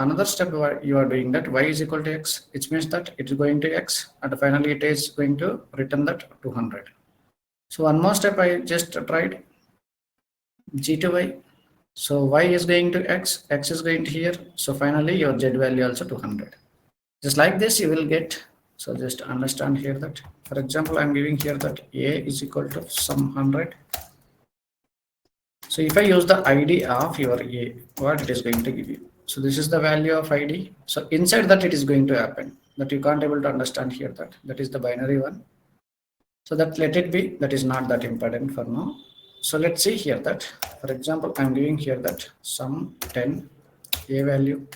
another step you are doing that y is equal to x, which means that it is going to x and finally it is going to return that 200. So one more step I just tried, g to y. So y is going to x, x is going to here. So finally your z value also 200. Just like this you will get. So just understand here that, for example, I'm giving here that a is equal to some 100. So if I use the ID of your a, what it is going to give you? So this is the value of ID. So inside that it is going to happen, that you can't able to understand here that is the binary one. So that let it be, that is not that important for now. So let's see here that, for example, I'm giving here that some 10 a value.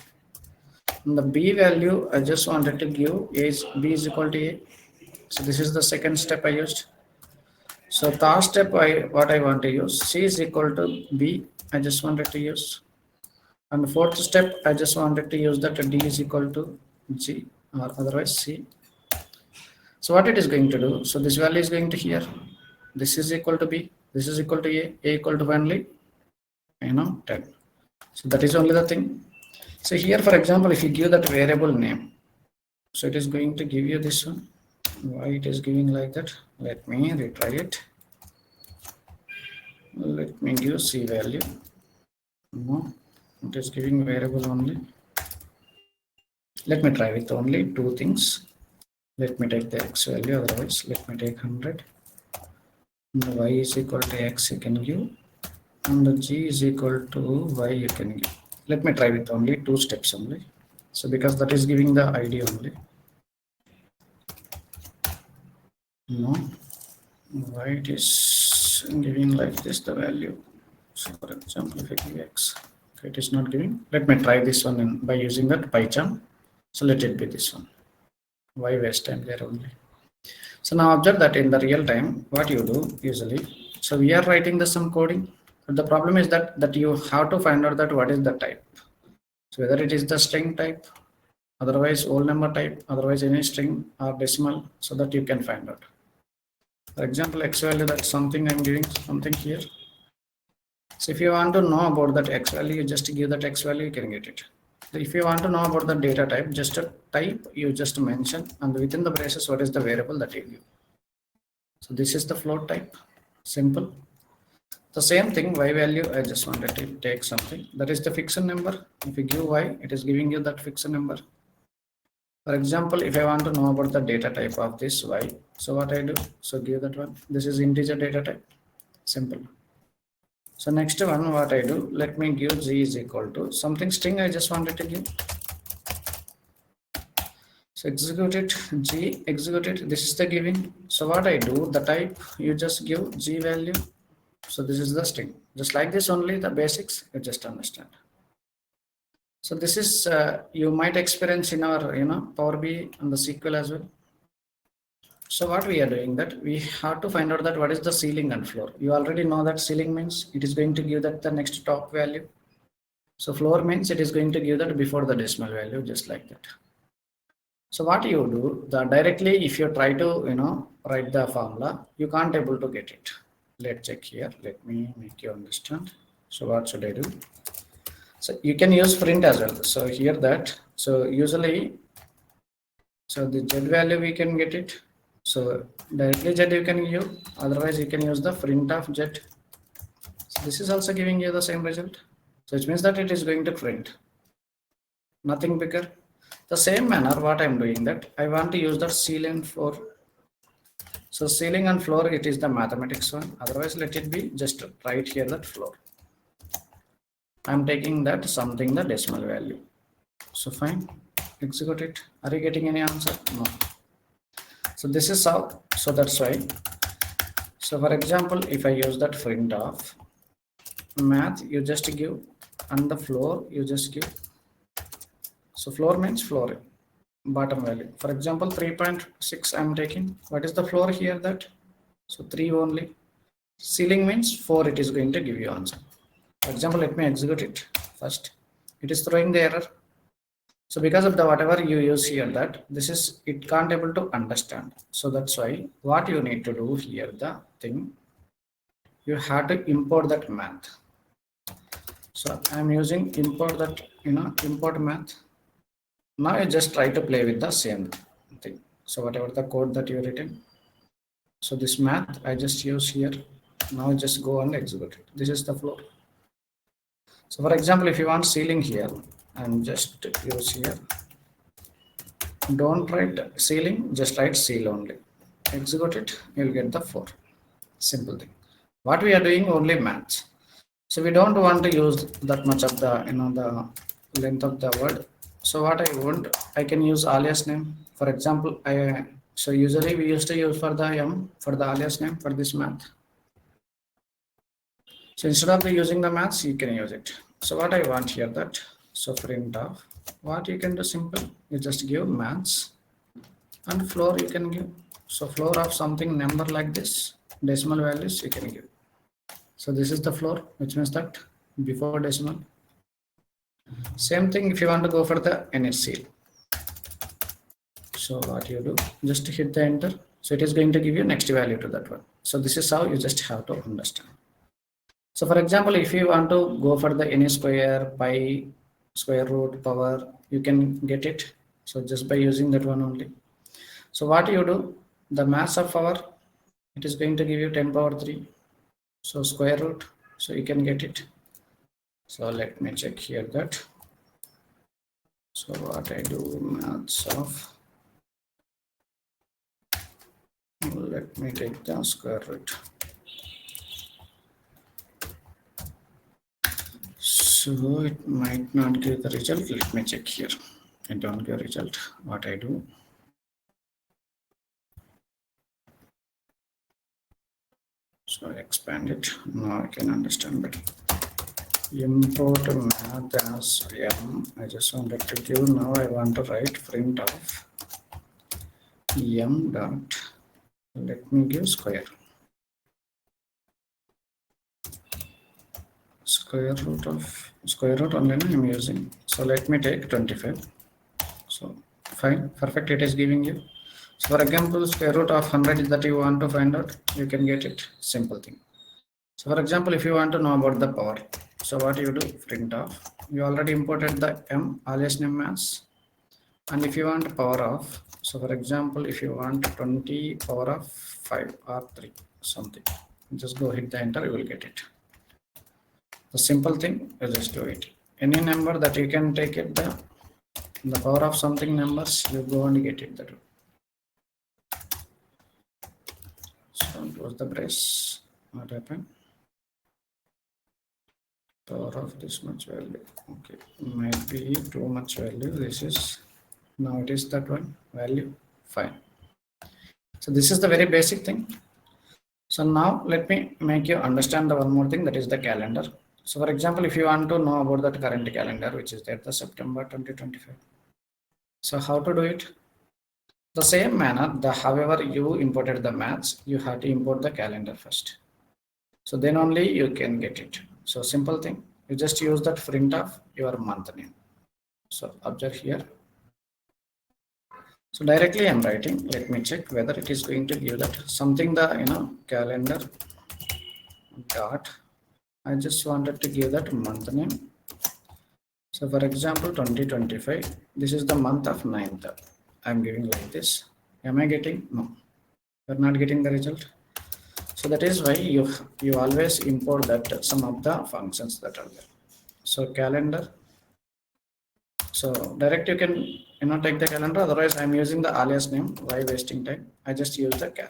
And the b value I just wanted to give is b is equal to a. So this is the second step I used. So third step what I want to use, c is equal to b, I just wanted to use. And the fourth step I just wanted to use that d is equal to g or otherwise c. So what it is going to do, so this value is going to here, this is equal to b, this is equal to a equal to only 10. So that is only the thing. So here, for example, if you give that variable name, so it is going to give you this one. Why it is giving like that? Let me retry it. Let me give c value. No, it is giving variable only. Let me try with only two things. Let me take the x value, otherwise let me take 100. And y is equal to x you can give, and the g is equal to y you can give. Let me try with only two steps only. So because that is giving the ID only. No, why it is giving like this the value? So for example, if I give x, okay, it is not giving. Let me try this one by using that PyCharm. So let it be this one. Why waste time there only? So now observe that in the real time, what you do usually. So we are writing the some coding. But the problem is that you have to find out that what is the type. So whether it is the string type, otherwise whole number type, otherwise any string or decimal, so that you can find out. For example, x value, that's something I'm giving something here. So if you want to know about that x value, you just give that x value, you can get it. If you want to know about the data type, just a type you just mention, and within the braces what is the variable that you give. So this is the float type, simple. The same thing, y value, I just wanted to take something that is the fixed number. If you give y, it is giving you that fixed number. For example, if I want to know about the data type of this y, so what I do, so give that one. This is integer data type, simple. So next one, what I do, let me give g is equal to something string I just wanted to give. So execute it, g, execute it, this is the giving. So what I do, the type, you just give g value. So this is the string, just like this only, the basics, you just understand. So this is, you might experience in our, Power BI and the SQL as well. So what we are doing, that we have to find out that what is the ceiling and floor. You already know that ceiling means it is going to give that the next top value. So floor means it is going to give that before the decimal value, just like that. So what you do, the directly if you try to write the formula, you can't able to get it. Let's check here. Let me make you understand. So what should I do? So you can use print as well. So here that, so usually, so the z value we can get it. So directly z you can give, otherwise you can use the print of z. So this is also giving you the same result. So it means that it is going to print. Nothing bigger. The same manner what I'm doing, that I want to use that ceiling and floor. So ceiling and floor, it is the mathematics one. Otherwise let it be just write here that floor. I'm taking that something the decimal value. So fine, execute it. Are you getting any answer? No. So this is how, so that's why. So for example, if I use that print of math, you just give, and the floor you just give. So floor means floor, bottom value. For example, 3.6 I'm taking. What is the floor here that? So 3 only. Ceiling means 4, it is going to give you answer. For example, let me execute it first. It is throwing the error. So because of the whatever you use here, that this is, it can't able to understand. So that's why what you need to do here, the thing, you have to import that math. So I'm using import that import math. Now you just try to play with the same thing. So whatever the code that you're written, so this math I just use here. Now just go and execute it. This is the floor. So for example, if you want ceiling here, and just use here. Don't write ceiling, just write seal only. Execute it, you'll get the 4. Simple thing. What we are doing only maths. So we don't want to use that much of the the length of the word. So what I want, I can use alias name. For example, so usually we used to use for the M for the alias name for this math. So instead of using the maths, you can use it. So what I want here that, so print of, what you can do simple, you just give maths and floor you can give. So floor of something number like this, decimal values you can give. So this is the floor, which means that before decimal. Same thing if you want to go for the NSC. So what you do, just hit the enter. So it is going to give you next value to that one. So this is how you just have to understand. So for example, if you want to go for the any square, pi, square root, power, you can get it. So just by using that one only. So what you do, the mass of power, it is going to give you 10 power 3. So square root, so you can get it. So let me check here that. So what I do, maths of, let me take the square root. So it might not give the result. Let me check here. I don't give result. What I do. So expand it. Now I can understand better. Import math as M. I just wanted to give. Now I want to write print of M dot. Let me give square. Square root only I am using. So let me take 25. So fine, perfect. It is giving you. So for example, square root of 100 that you want to find out, you can get it. Simple thing. So for example, if you want to know about the power, so what you do, print of, you already imported the M alias name mass. And if you want power of, so for example, if you want 20 power of 5 or 3 something, just go hit the enter, you will get it. The simple thing, you just do it. Any number that you can take it, the power of something numbers, you go and get it that way. So close the brace. What happened? Power of this much value. Okay, might be too much value. This is, now it is that one value. Fine. So this is the very basic thing. So now let me make you understand the one more thing, that is the calendar. So for example, if you want to know about that current calendar, which is there, the September 2025. So how to do it? The same manner, however you imported the maths, you have to import the calendar first. So then only you can get it. So simple thing, you just use that print of your month name. So observe here. So directly I'm writing, let me check whether it is going to give that something, the calendar dot. I just wanted to give that month name. So for example, 2025, this is the month of 9th. I'm giving like this. Am I getting? No, you're not getting the result. So that is why you always import that some of the functions that are there. So calendar. So direct you can take the calendar. Otherwise, I'm using the alias name. Why wasting time? I just use the cal.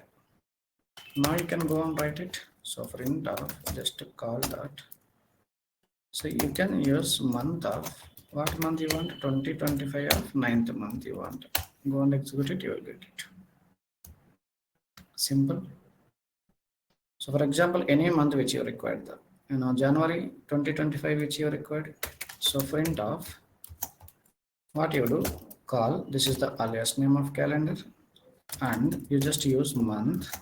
Now you can go and write it. So print of, just to call that. So you can use month of, what month you want? 2025 of 9th month you want. Go and execute it, you will get it. Simple. So for example, any month which you required, January 2025 which you required. So print of, what you do, call, this is the alias name of calendar, and you just use month.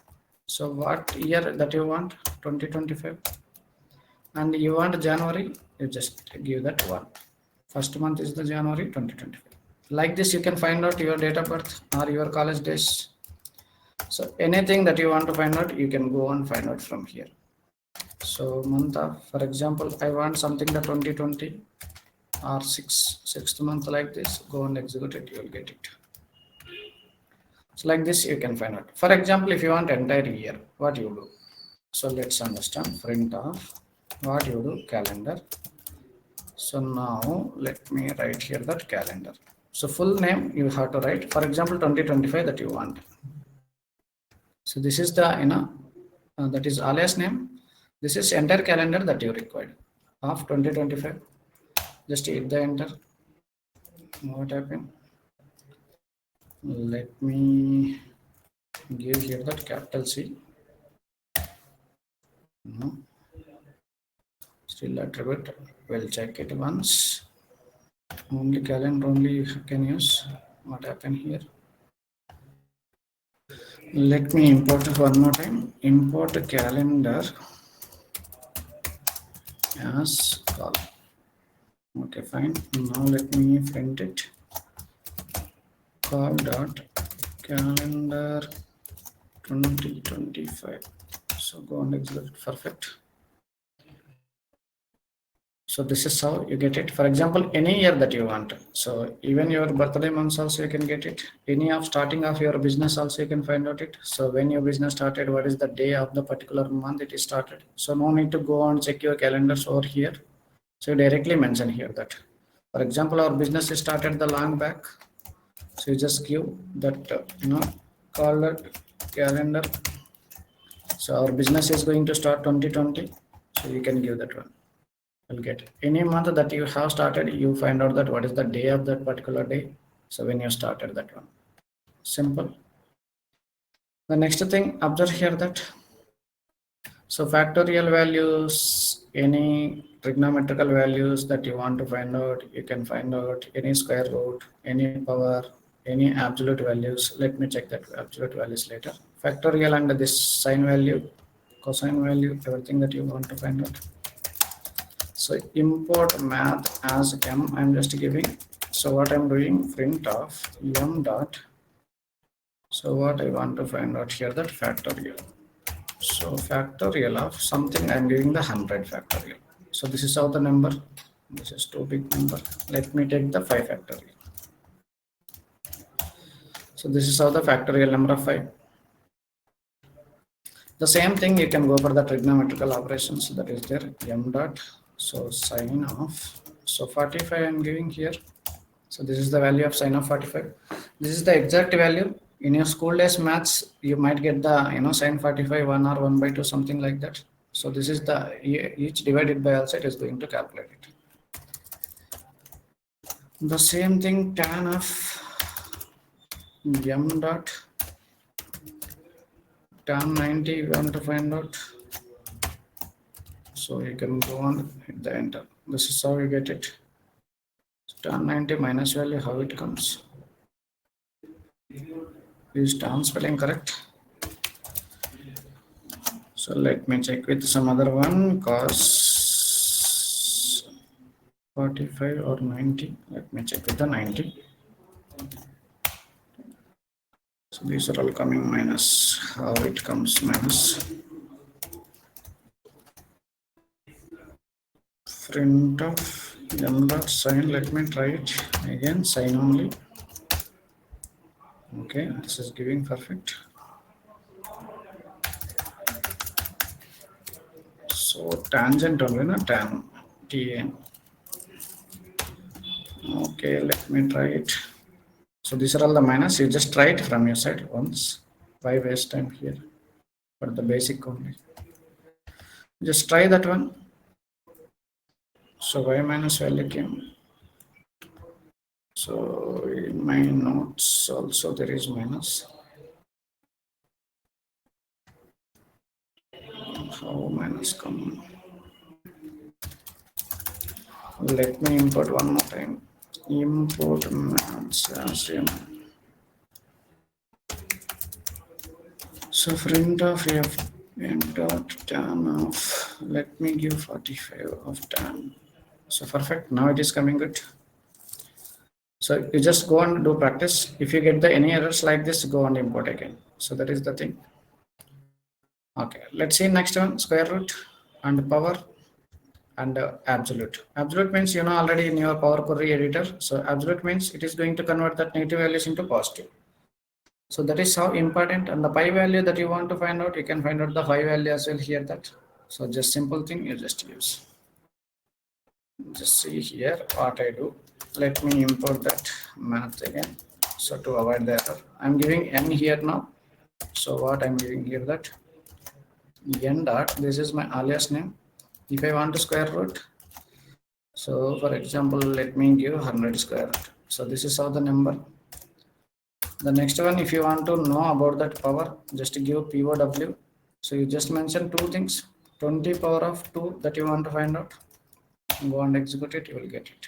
So what year that you want? 2025. And you want January, you just give that one. First month is the January 2025. Like this, you can find out your date of birth or your college days. So anything that you want to find out, you can go and find out from here. So month of, for example, I want something the 2020. or sixth month like this, go and execute it, you will get it. So like this you can find out. For example, if you want entire year, what you do? So let's understand. Print of what you do, calendar. So now let me write here that calendar. So full name you have to write, for example 2025 that you want. So this is the that is alias name. This is entire calendar that you required of 2025. Just hit the enter. What happened? Let me give here that capital C. No. Still attribute. We'll check it once. Only calendar only you can use. What happened here? Let me import it one more time. Import calendar as call. Okay, fine. Now let me print it. Call dot calendar 2025. So go and execute. Perfect. So this is how you get it. For example, any year that you want. So even your birthday months also you can get it. Any of starting of your business also you can find out it. So when your business started, what is the day of the particular month it is started. So no need to go and check your calendars over here. So you directly mention here that. For example, our business is started the long back. So you just give that call that calendar. So our business is going to start 2020. So you can give that one. Will get any month that you have started, you find out that what is the day of that particular day. So when you started that one, simple. The next thing, observe here that so factorial values, any trigonometrical values that you want to find out, you can find out any square root, any power, any absolute values. Let me check that absolute values later. Factorial and this sine value, cosine value, everything that you want to find out. So import math as m, I'm just giving. So what I'm doing, print of m dot. So what I want to find out here, that factorial. So factorial of something, I'm giving the 100 factorial. So this is how the number, this is too big number. Let me take the 5 factorial. So this is how the factorial number of 5. The same thing you can go for the trigonometrical operations, that is there, m dot. So sine of, so 45 I'm giving here. So this is the value of sine of 45. This is the exact value. In your school days maths, you might get the sine 45 1 or 1/2 something like that. So this is the each divided by also it is going to calculate it. The same thing tan of m dot tan 90 you want to find out. So you can go on, hit the enter. This is how you get it. Tan 90 minus value, how it comes. Is tan spelling correct? So let me check with some other one. Cos 45 or 90. Let me check with the 90. So these are all coming minus. How it comes minus? Print of m dot sine. Let me try it again. Sine only. Okay, this is giving perfect. So tangent only, not tan. Tan. Okay, let me try it. So these are all the minus. You just try it from your side once. Why waste time here? For the basic only. Just try that one. So y minus value came. So in my notes also there is minus. How minus come? Let me import one more time. Import maths as m. So print of f m dot tan of, let me give 45 of tan. So perfect. Now it is coming good. So you just go and do practice. If you get the any errors like this, go and import again. So that is the thing. Okay, let's see next one, square root and power. and absolute. Absolute means you know already in your Power Query editor. So absolute means it is going to convert that negative values into positive. So that is how important. And the pi value that you want to find out, you can find out the pi value as well here. That so just simple thing you just use. Just see here what I do. Let me import that math again. So to avoid the error, I'm giving n here now. So what I'm giving here that n dot, this is my alias name. If I want to square root, so for example, let me give 100 square root. So this is how the number. The next one, if you want to know about that power, just give POW. So you just mention two things, 20 power of 2 that you want to find out. Go and execute it, you will get it.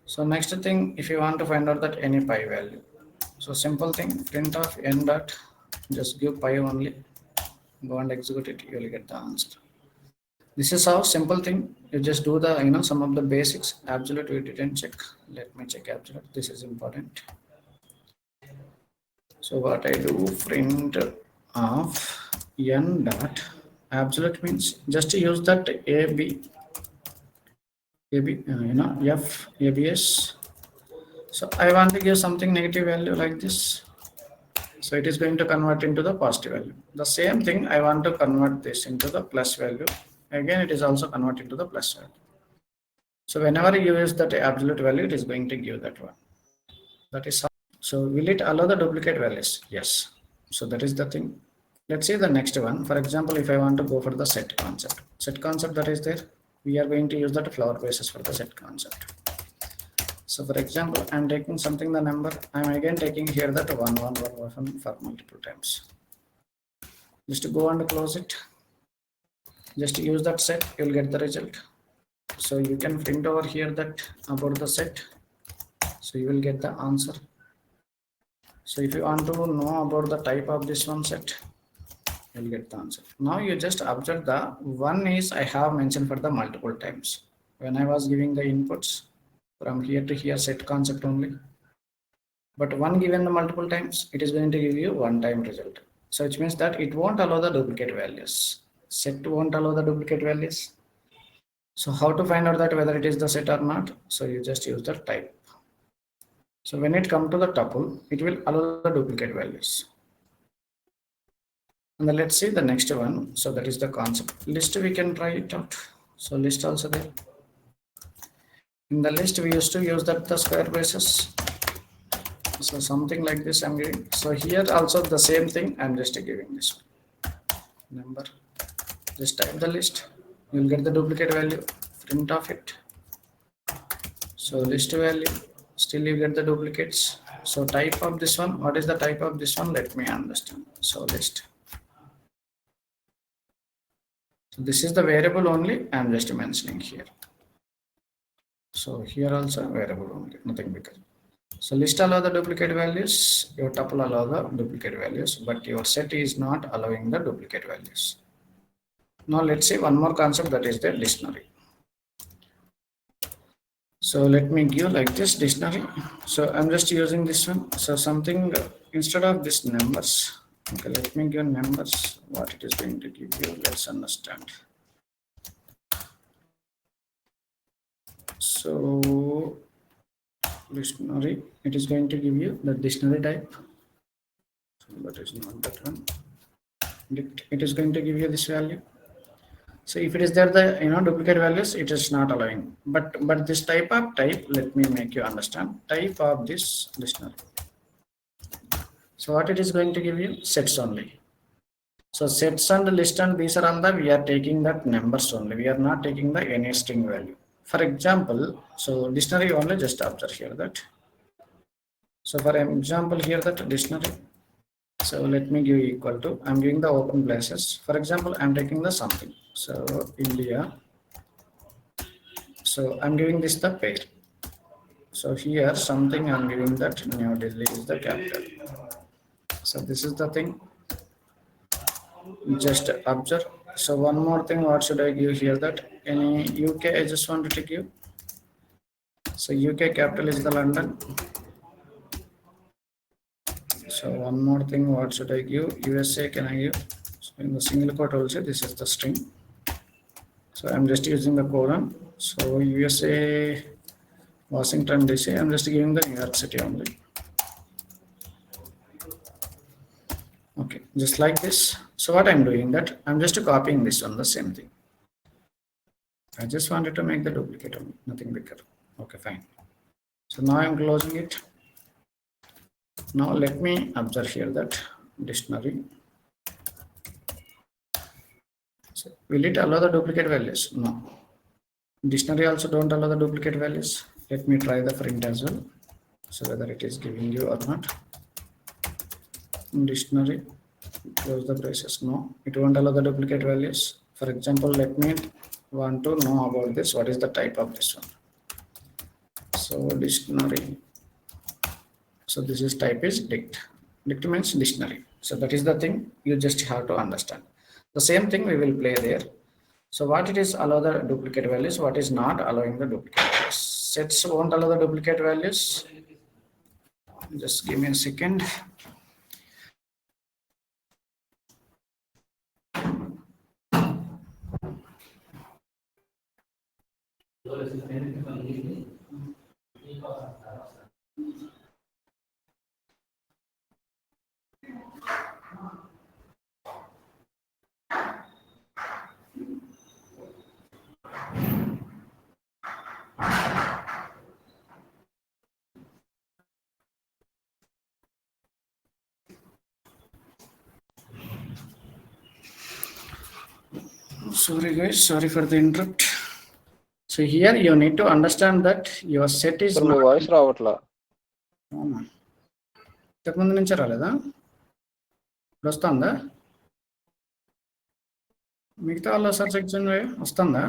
So next thing, if you want to find out that any pi value, so simple thing, print of n dot, just give pi only. Go and execute it, you will get the answer. This is how simple thing. You just do the some of the basics. Absolute we didn't check. Let me check absolute. This is important. So what I do, print of n dot absolute means just use that ab f abs. So I want to give something negative value like this. So it is going to convert into the positive value. The same thing I want to convert this into the plus value. Again, it is also converted to the plus value. So whenever you use that absolute value, it is going to give that one. That is how. So will it allow the duplicate values? Yes. So that is the thing. Let's see the next one. For example, if I want to go for the set concept. Set concept that is there. We are going to use that flower basis for the set concept. So for example, I'm taking something the number. I'm again taking here that 1 for multiple times. Just go and close it. Just use that set, you'll get the result. So you can print over here that about the set. So you will get the answer. So if you want to know about the type of this one set, you'll get the answer. Now you just observe the one is I have mentioned for the multiple times. When I was giving the inputs from here to here set concept only. But one given the multiple times, it is going to give you one time result. So which means that it won't allow the duplicate values. Set won't allow the duplicate values. So how to find out that whether it is the set or not? So you just use the type. So when it comes to the tuple, it will allow the duplicate values. And then let's see the next one. So that is the concept. List we can try it out. So list also there. In the list we used to use that the square braces. So something like this I'm giving. So here also the same thing. I'm just giving this one. Number. Just type the list. You'll get the duplicate value. Print of it. So list value. Still you get the duplicates. So type of this one. What is the type of this one? Let me understand. So list. So this is the variable only. I'm just mentioning here. So here also variable only. Nothing bigger. So list allow the duplicate values. Your tuple allow the duplicate values. But your set is not allowing the duplicate values. Now let's see one more concept, that is the dictionary. So let me give like this dictionary. So I'm just using this one. So something instead of this numbers. Okay, let me give numbers. What it is going to give you, let's understand. So dictionary, it is going to give you the dictionary type. So that is not that one. It is going to give you this value. So if it is there the duplicate values, it is not allowing. But this type, let me make you understand. Type of this dictionary. So what it is going to give you? Sets only. So sets and list and these are all the we are taking that numbers only. We are not taking the any string value. For example, so dictionary only, just observe here that. So for example here that dictionary. So let me give equal to, I'm giving the open places. For example, I'm taking the something. So India. So I'm giving this the pair. So here something I'm giving that New Delhi is the capital. So this is the thing. Just observe. So one more thing, what should I give here that any UK I just wanted to give. So UK capital is the London. So one more thing, what should I give? USA can I give? So in the single quote also, this is the string. So So I'm just using the colon. So USA, Washington DC, I'm just giving the New York City only. Okay, just like this. So what I'm doing that, I'm just copying this one, the same thing. I just wanted to make the duplicate only, nothing bigger. Okay, fine. So now I'm closing it. Now let me observe here that dictionary. So will it allow the duplicate values? No. Dictionary also don't allow the duplicate values. Let me try the print as well. So whether it is giving you or not. Dictionary, close the braces. No, it won't allow the duplicate values. For example, let me want to know about this. What is the type of this one? So dictionary. So this is type is dict. Dict means dictionary. So that is the thing you just have to understand. The same thing we will play there. So what it is allow the duplicate values, what is not allowing the duplicate values. Sets won't allow the duplicate values. Just give me a second. Sorry guys, sorry for the interrupt. So here you need to understand that your set is me voice రావట్లా. అవునా, ఇంతకుముందు నుంచే రాలేదా? ఇప్పుడు వస్తుందా? మిగతా వాళ్ళ sir section వస్తుందా?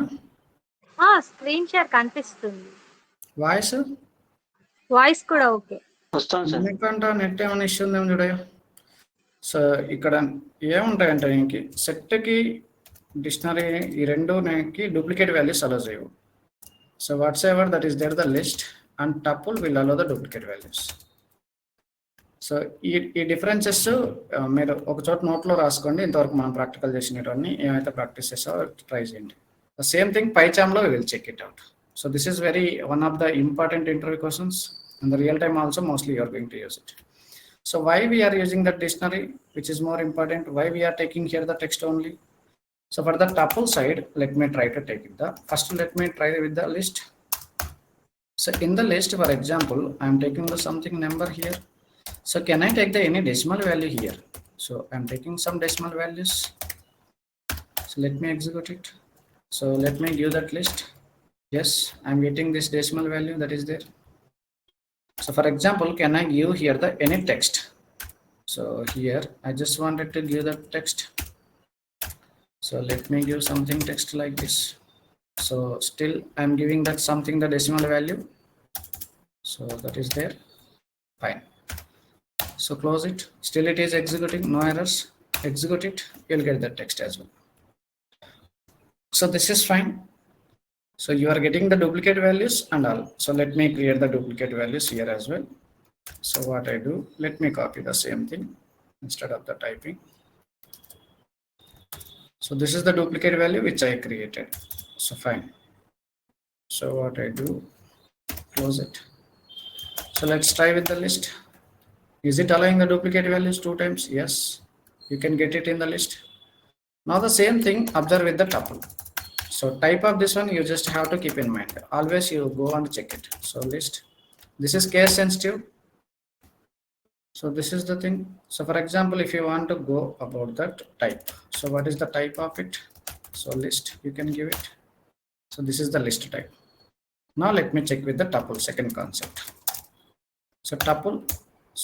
స్క్రీన్ షేర్ కనిపిస్తుంది. వాయిస్ కూడా ఓకే వస్తుంది సార్. ఎందుకంటే నెట్ ఏమైనా ఇష్యూ ఉందేమో చూడ. సో ఇక్కడ ఏముంటాయంటే ఇంక సెట్కి డిక్షనరీ ఈ రెండుకి డూప్లికేట్ వాల్యూస్ అలో చేయవు. So what's ever that is there the list and tuple will allow the duplicate values. So ఈ డిఫరెన్సెస్ మీరు ఒక చోట నోట్లో రాసుకోండి. ఇంతవరకు మనం ప్రాక్టికల్ చేసినవన్నీ ఏమైతే ప్రాక్టీస్ చేసావో ట్రై చేయండి. ద సేమ్ థింగ్ పైచామ్లో we will check it out. So this is very one of the important interview questions and the real time also mostly you are going to use it. So why we are using the dictionary, which is more important, why we are taking here the text only. So for the tuple side, let me try to take it. First let me try with the list. So in the list, for example, I am taking the something number here. So can I take the any decimal value here? So I am taking some decimal values. So let me execute it. So let me give that list. Yes, I am getting this decimal value that is there. So for example, can I give here the any text? So here I just wanted to give the text. So let me give something text like this. So still I'm giving that something the decimal value. So that is there. Fine. So close it. Still it is executing, no errors. Execute it, you'll get that text as well. So this is fine. So you are getting the duplicate values and all. So let me create the duplicate values here as well. So what I do, let me copy the same thing instead of the typing. So this is the duplicate value which I created. So fine. So what I do, close it. So let's try with the list. Is it allowing the duplicate values 2 times? Yes, you can get it in the list. Now the same thing, observe with the tuple. So type of this one you just have to keep in mind. Always you go and check it. So list. This is case sensitive. So this is the thing. So for example, if you want to go about that type. So what is the type of it? So list you can give it. So this is the list type. Now let me check with the tuple, second concept. So tuple.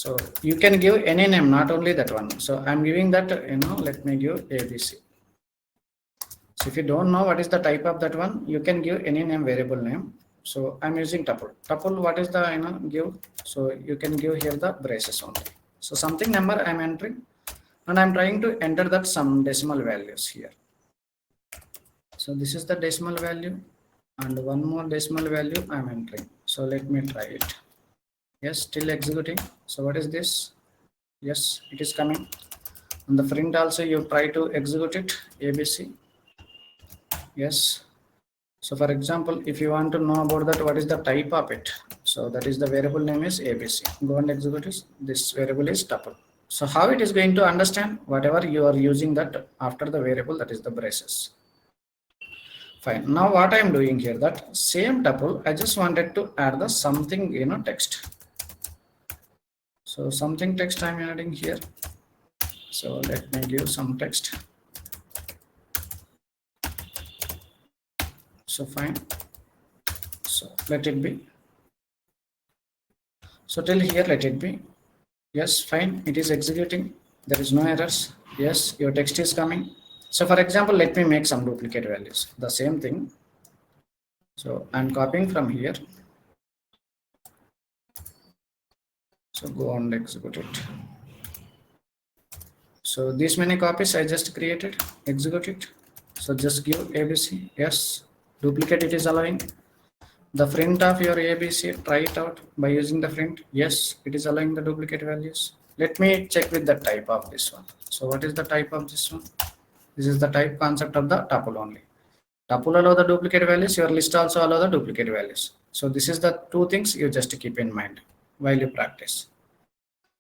So you can give any name, not only that one. So I'm giving that, let me give ABC. So if you don't know what is the type of that one, you can give any name, variable name. So I'm using tuple. Tuple, what is the give? So you can give here the braces only. So something number I'm entering, and I'm trying to enter that some decimal values here. So this is the decimal value, and one more decimal value I'm entering. So let me try it. Yes, still executing. So what is this? Yes, it is coming. On the print also you try to execute it, ABC. Yes, So for example, if you want to know about that, what is the type of it? So that is the variable name is ABC. Go and execute this. This variable is tuple. So how it is going to understand whatever you are using that after the variable, that is the braces. Fine. Now what I am doing here, that same tuple, I just wanted to add the something, text. So something text I'm adding here. So let me give some text. So fine. So let it be. So till here, let it be. Yes, fine. It is executing. There is no errors. Yes, your text is coming. So for example, let me make some duplicate values. The same thing. So I'm copying from here. So go and execute it. So these many copies I just created. Execute it. So just give ABC. Yes. Duplicate it is allowing. The print of your ABC, try it out by using the print. Yes, it is allowing the duplicate values. Let me check with the type of this one. So what is the type of this one? This is the type concept of the tuple only. Tuple allow the duplicate values, your list also allow the duplicate values. So this is the two things you just keep in mind while you practice.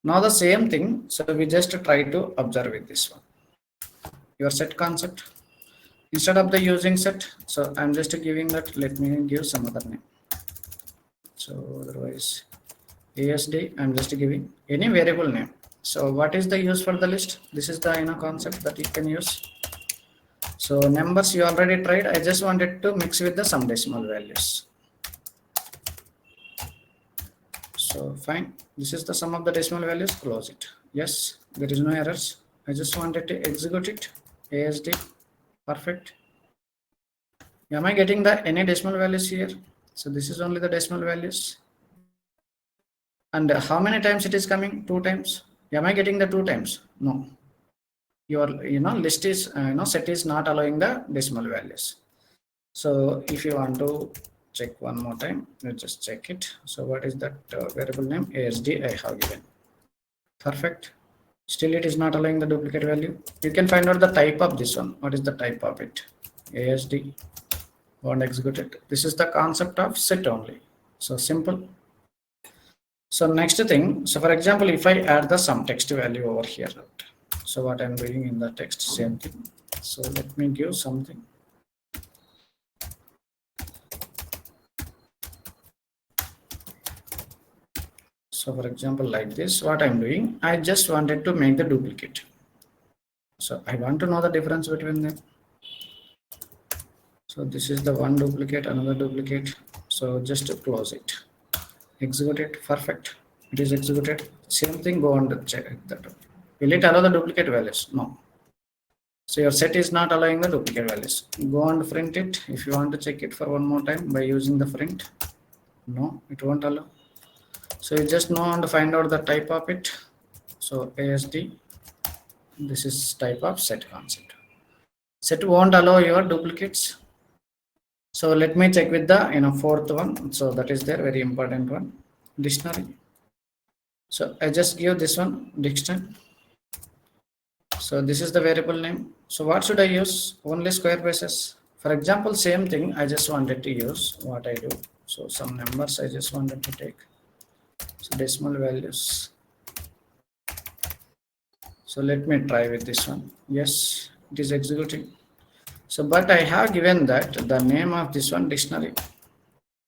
Now the same thing, so we just try to observe with this one. Your set concept. Instead of the using set, so I'm just giving that, let me give some other name. So otherwise ASD, I'm just giving any variable name. So what is the use for the list? This is the concept that you can use. So numbers you already tried. I just wanted to mix with the some decimal values. So fine. This is the sum of the decimal values. Close it. Yes, there is no errors. I just wanted to execute it. ASD. Perfect. Am I getting the any decimal values here? So this is only the decimal values. And how many times it is coming? 2 times. Am I getting the 2 times? No. Your list is set is not allowing the decimal values. So if you want to check one more time, let's just check it. So what is that variable name? ASD I have given. Perfect. Still it is not allowing the duplicate value. You can find out the type of this one. What is the type of it? ASD. Won't execute it. This is the concept of set only. So simple. So next thing, so for example, if I add the some text value over here, so what I'm doing in the text, same thing. So let me give something. So for example, like this, what I'm doing, I just wanted to make the duplicate. So I want to know the difference between them. So this is the one duplicate, another duplicate. So just to close it. Execute it. Perfect. It is executed. Same thing, go and check that. Will it allow the duplicate values? No. So your set is not allowing the duplicate values. Go and print it. If you want to check it for one more time by using the print. No, it won't allow. So you just know and find out the type of it. So ASD. This is type of set concept. Set won't allow your duplicates. So let me check with the fourth one. So that is there, very important one. Dictionary. So I just give this one dictionary. So this is the variable name. So what should I use? Only square braces. For example, same thing. I just wanted to use what I do. So some numbers I just wanted to take. So decimal values. So let me try with this one. Yes, it is executing. So but I have given that the name of this one dictionary.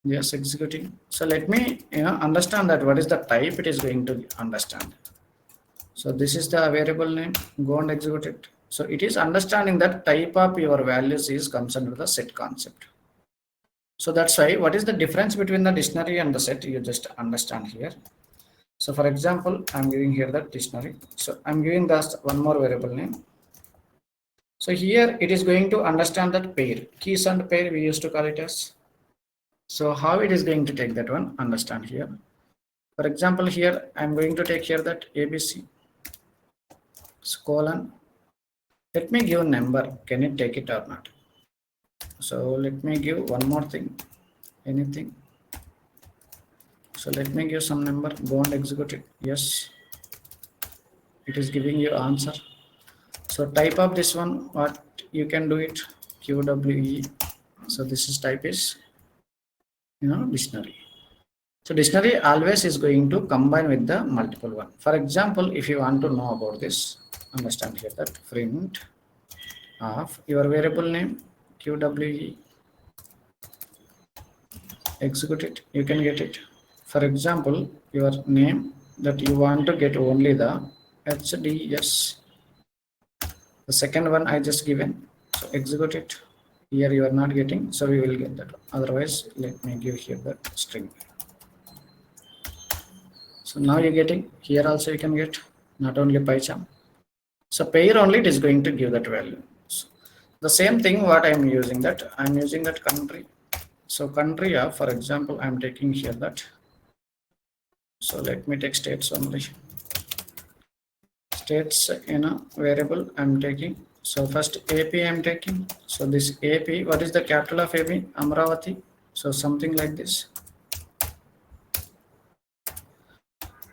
Yes, executing. So let me understand that what is the type it is going to understand. So this is the variable name. Go and execute it. So it is understanding that type of your values is comes under the set concept. So that's why what is the difference between the dictionary and the set, you just understand here. So for example, I'm giving here the dictionary. So I'm giving this one more variable name. So here it is going to understand that pair, keys and pair we used to call it as. So how it is going to take that one, understand here. For example, here I'm going to take here that ABC colon. Let me give a number. Can it take it or not? So let me give one more thing. Anything. So let me give some number. Go and execute it. Yes. It is giving you answer. So type of this one, what you can do it. QWE. So this is type is, dictionary. So dictionary always is going to combine with the multiple one. For example, if you want to know about this, understand here that print of your variable name QWE, execute it, you can get it. For example, your name that you want to get only the HDS. The second one I just given, so execute it. Here you are not getting, so we will get that. Otherwise, let me give here the string. So now you're getting, here also you can get, not only PyCharm. So pair only it is going to give that value. So the same thing what I'm using that country. So country of, for example, I'm taking here that. So let me take states only. States in a variable I'm taking. So first AP I'm taking. So this AP, what is the capital of AP? Amravati. So something like this.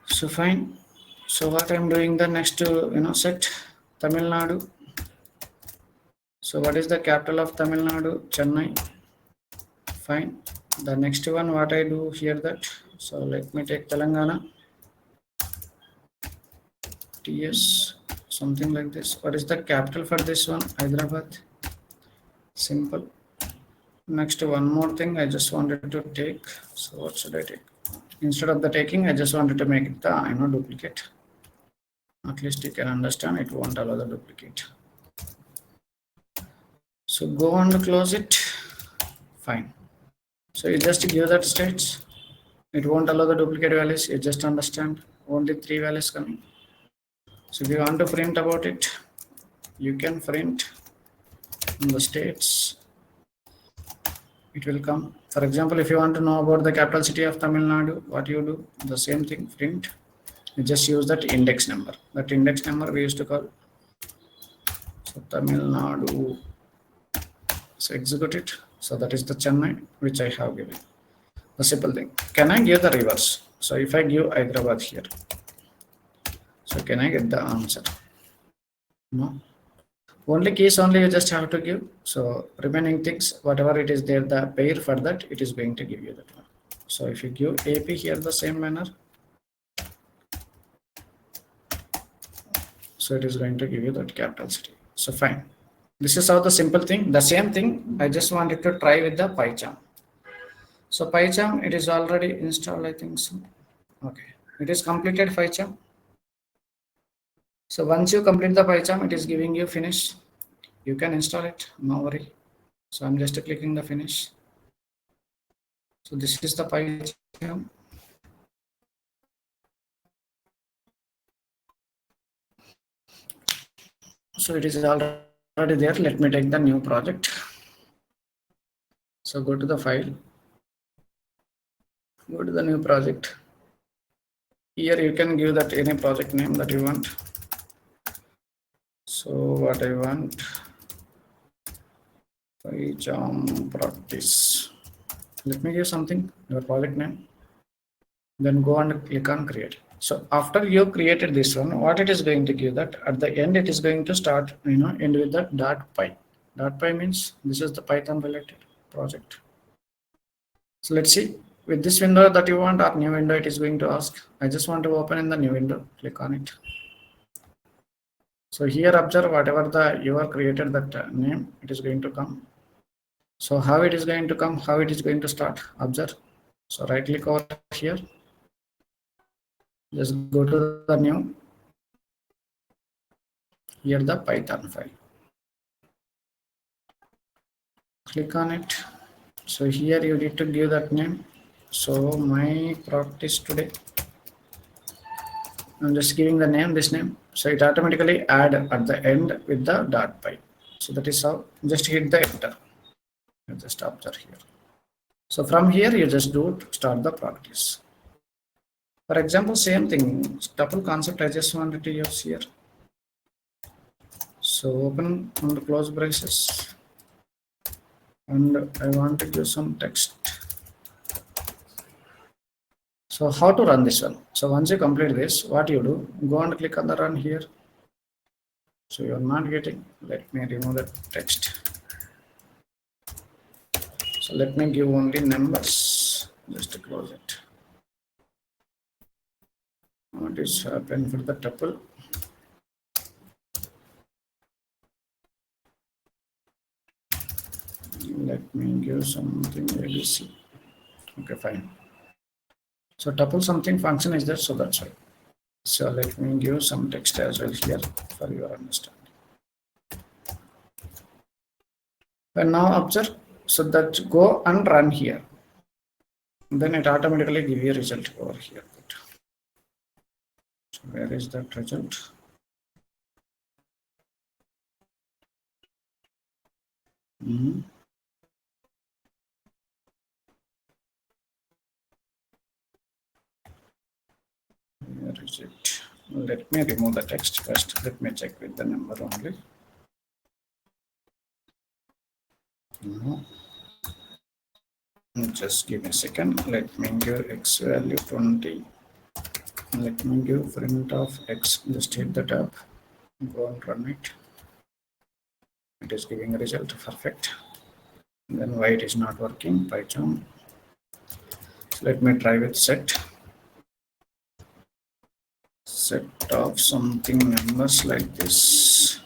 So fine. So what I'm doing the next set Tamil Nadu. So what is the capital of Tamil Nadu? Chennai. Fine. The next one what I do here that. So let me take Telangana. TS, something like this. What is the capital for this one? Hyderabad. Simple. Next one more thing I just wanted to take. So what should I take? Instead of the taking, I just wanted to make it the duplicate. At least you can understand it won't allow the duplicate. So go and close it. Fine. So you just give that states. It won't allow the duplicate values. You just understand only 3 values coming. So if you want to print about it, you can print in the states. It will come. For example, if you want to know about the capital city of Tamil Nadu, what you do? The same thing, print. You just use that index number. That index number we used to call. So Tamil Nadu. So execute it. So that is the Chennai, which I have given. The simple thing. Can I give the reverse? So if I give Hyderabad here, so can I get the answer? No. Only keys only you just have to give. So remaining things, whatever it is there, the pair for that, it is going to give you that one. So if you give AP here the same manner, so it is going to give you that capital city. So fine. This is how the simple thing. The same thing I just wanted to try with the PyCharm. So PyCharm, it is already installed, I think so. Okay, it is completed PyCharm. So once you complete the PyCharm, it is giving you finish. You can install it, no worry. So I'm just clicking the finish. So this is the PyCharm. So it is already there. Let me take the new project. So go to the file. Go to the new project. Here you can give that any project name that you want. So what I want, PyCharm practice. Let me give something, your project name. Then go and click on create. So after you created this one, what it is going to give that at the end, it is going to start, end with the .py. .py means this is the Python related project. So let's see with this window that you want or new window, it is going to ask. I just want to open in the new window, click on it. So here observe whatever you are created that name, it is going to come. So how it is going to come, how it is going to start, observe. So right click over here. Just go to the new, here the Python file. Click on it. So here you need to give that name. So my practice today. I'm just giving the name, this name. So it automatically add at the end with the .py. So that is how, just hit the enter. You just observe here. So from here you just do to start the practice. For example, same thing, tuple concept I just wanted to use here. So open and close braces. And I want to give some text. So how to run this one? So once you complete this, what you do, go and click on the run here. So you are not getting, let me remove the text. So let me give only numbers, just to close it. What is happening for the tuple? Let me give something ABC. Okay, fine. So tuple something function is there, so that's why. So let me give some text as well here for your understanding. And now observe, so that go and run here. Then it automatically give you a result over here. So where is that result? Where is it? Let me remove the text first. Let me check with the number only. No. Just give me a second. Let me give x value 20. Let me give print of x. Just hit the tab. Go and run it. It is giving a result. Perfect. And then why it is not working? Python. So let me try with set. Set of something numbers like this.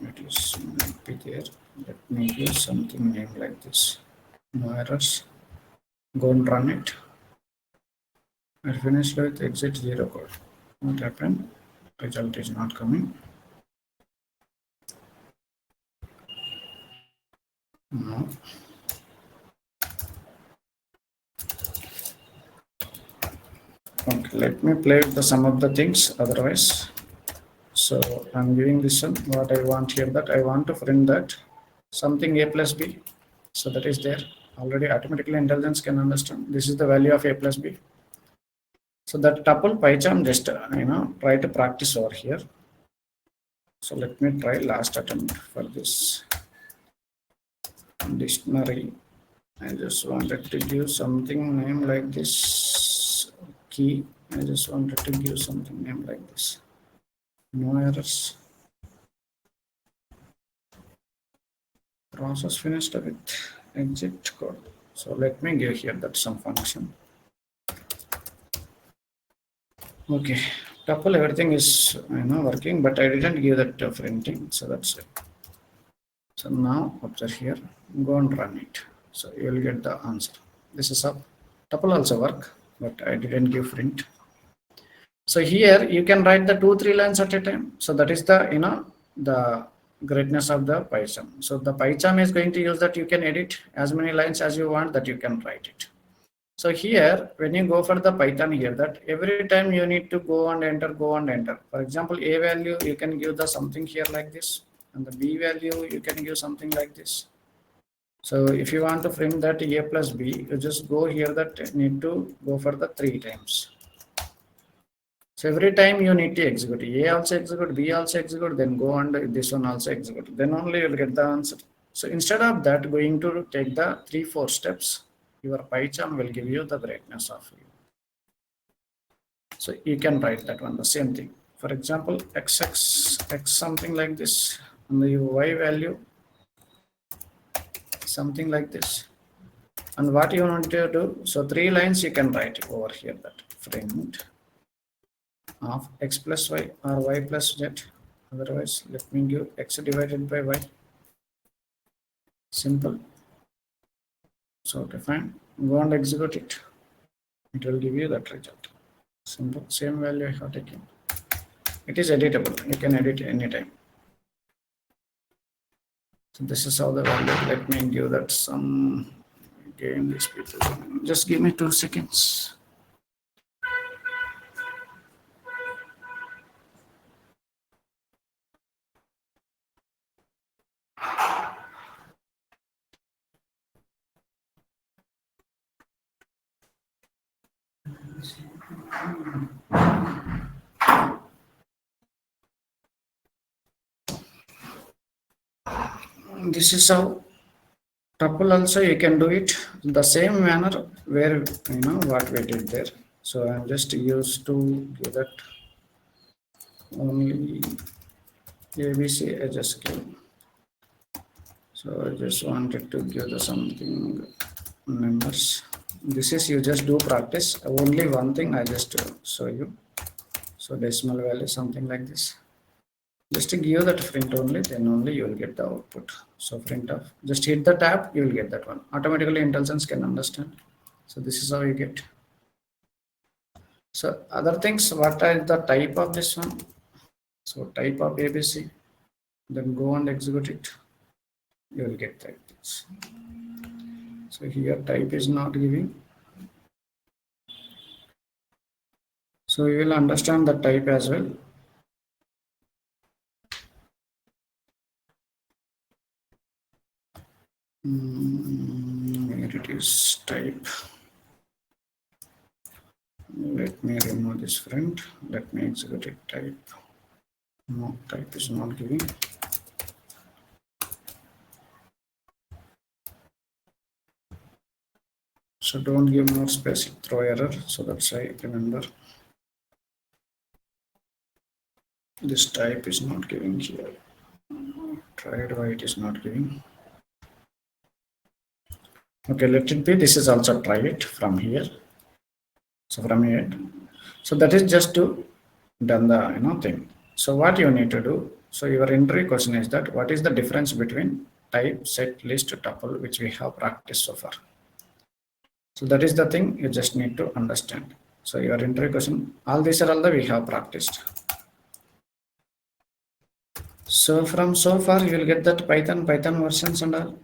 It is might be there. Let me give something name like this. No errors. Go and run it. I finished with exit 0 code. What happened? Result is not coming. No. Okay, let me play with some of the things otherwise. So I'm giving this one. What I want here, that I want to print that something a plus b. So that is there. Already automatically intelligence can understand. This is the value of a plus b. So that tuple PyCharm just try to practice over here. So let me try last attempt for this dictionary. I just wanted to give something name like this. Key. I just wanted to give something name like this. No errors. Process finished with exit code. So let me give here that some function. Okay, tuple everything is working, but I didn't give that printing, so that's it. So now observe here, go and run it. So you will get the answer. This is how tuple also work, but I didn't give print. So here you can write the 2-3 lines at a time. So that is the the greatness of the PyCharm. So the PyCharm is going to use that you can edit as many lines as you want, that you can write it. So here, when you go for the Python here, that every time you need to go and enter. For example, a value, you can give the something here like this, and the b value, you can give something like this. So if you want to print that a plus b, you just go here that need to go for the 3 times. So every time you need to execute, a also execute, b also execute, then go and this one also execute. Then only you will get the answer. So instead of that, going to take the 3-4 steps, your PyCharm will give you the greatness of you. So you can write that one, the same thing. For example, x something like this, and the y value something like this. And what you want to do, so 3 lines you can write over here, that print of x plus y or y plus z. Otherwise, let me give x divided by y. Simple. So okay, fine. Go and execute it. It will give you that result. Simple. Same value I have taken. It is editable. You can edit anytime. So this is how the value. Let me give that some. Again, these people. Just give me 2 seconds. This is how tuple also you can do it the same manner where what we did there. So I'm just used to give that only ABC I just give. So I just wanted to give the something numbers. This is you just do practice. Only one thing I just show you. So decimal value something like this. Just to give that print only, then only you will get the output. So print of, just hit the tab, you will get that one. Automatically IntelliSense can understand. So this is how you get. So other things, what are the type of this one? So type of ABC, then go and execute it. You will get like this. So here type is not giving. So you will understand the type as well. Where it is type. Let me remove this front. Let me execute it type. No, type is not giving. So don't give more space, throw error. So that's why remember this type is not giving here. Tried why it is not giving. Okay, let it be. This is also try it from here. So from here. So that is just to done the thing. So what you need to do. So your entry question is that what is the difference between type, set, list, tuple, which we have practiced so far. So that is the thing you just need to understand. So your entry question, all these are all that we have practiced. So from so far you will get that Python versions and all.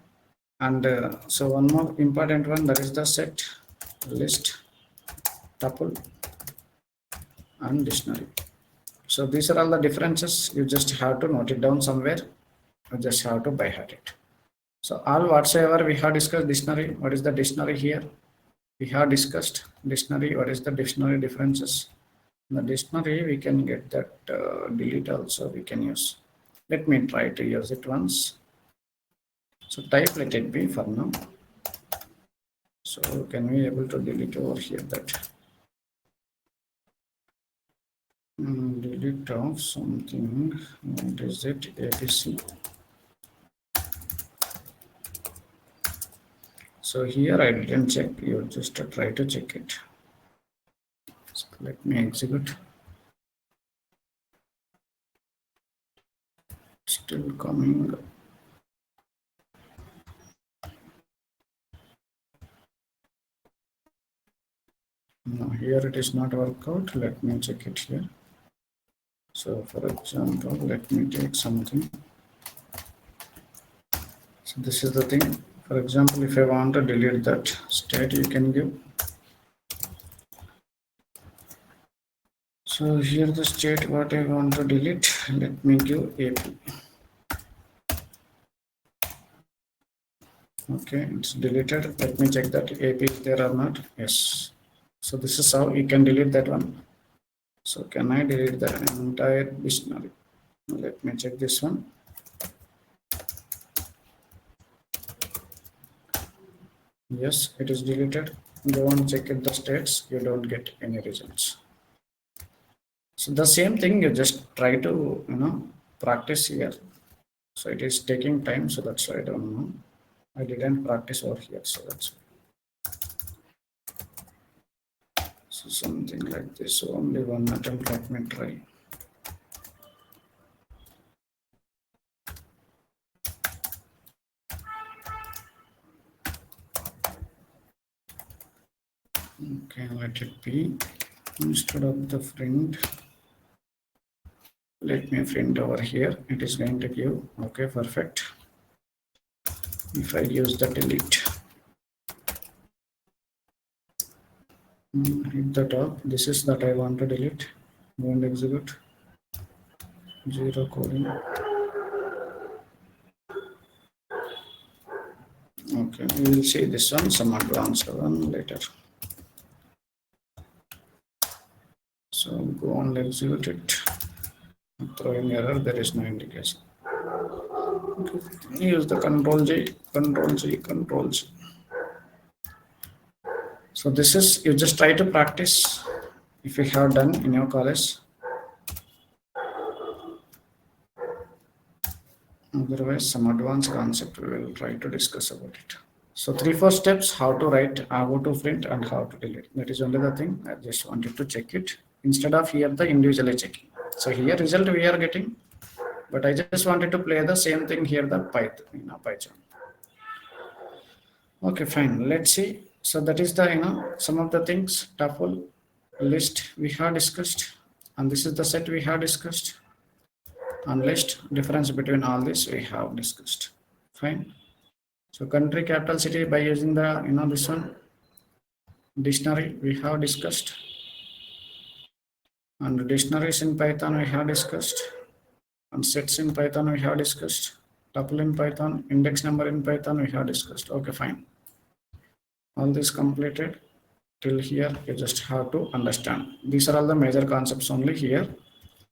And so one more important one, that is the set, list, tuple, and dictionary. So these are all the differences. You just have to note it down somewhere. You just have to by heart it. So all whatsoever we have discussed dictionary. What is the dictionary here? We have discussed dictionary. What is the dictionary differences? In the dictionary we can get that delete also we can use. Let me try to use it once. So type let it be for now. So can we able to delete over here that delete of something. What is it? ABC. So here I didn't check. You just try to check it. So let me execute. Still coming. No, here it is not work out. Let me check it here. So for example, let me take something. So this is the thing. For example, if I want to delete that state, you can give. So here the state what I want to delete. Let me give AP. Okay, it's deleted. Let me check that AP is there or not. Yes. So this is how you can delete that one. So can I delete the entire dictionary? Let me check this one. Yes, it is deleted. Go and check it the states. You don't get any results. So the same thing you just try to practice here. So it is taking time. So that's why I don't know. I didn't practice over here. So that's why. So something like this. So only one attempt. Let me try. Okay, let it be. Instead of the print, let me print over here. It is going to give. Okay, perfect. If I use the delete, hit the top. This is that I want to delete. Go and execute. 0 coding. Okay, we will see this one, some advanced one later. So go and execute it. Throwing error, there is no indication. Okay. Use the Control G, Control G, Control G. So this is, you just try to practice if you have done in your college. Otherwise, some advanced concept we will try to discuss about it. So 3-4 steps: how to write, how to print, and how to delete. That is only the thing. I just wanted to check it instead of here the individually checking. So here result we are getting, but I just wanted to play the same thing here, the Python. Okay, fine. Let's see. So that is the some of the things tuple list we have discussed, and this is the set we have discussed. And list difference between all this we have discussed. Fine. So country, capital, city by using the this one dictionary we have discussed, and dictionaries in Python we have discussed, and sets in Python we have discussed, tuple in Python, index number in Python we have discussed. Okay, fine. All this completed till here. You just have to understand. These are all the major concepts only here.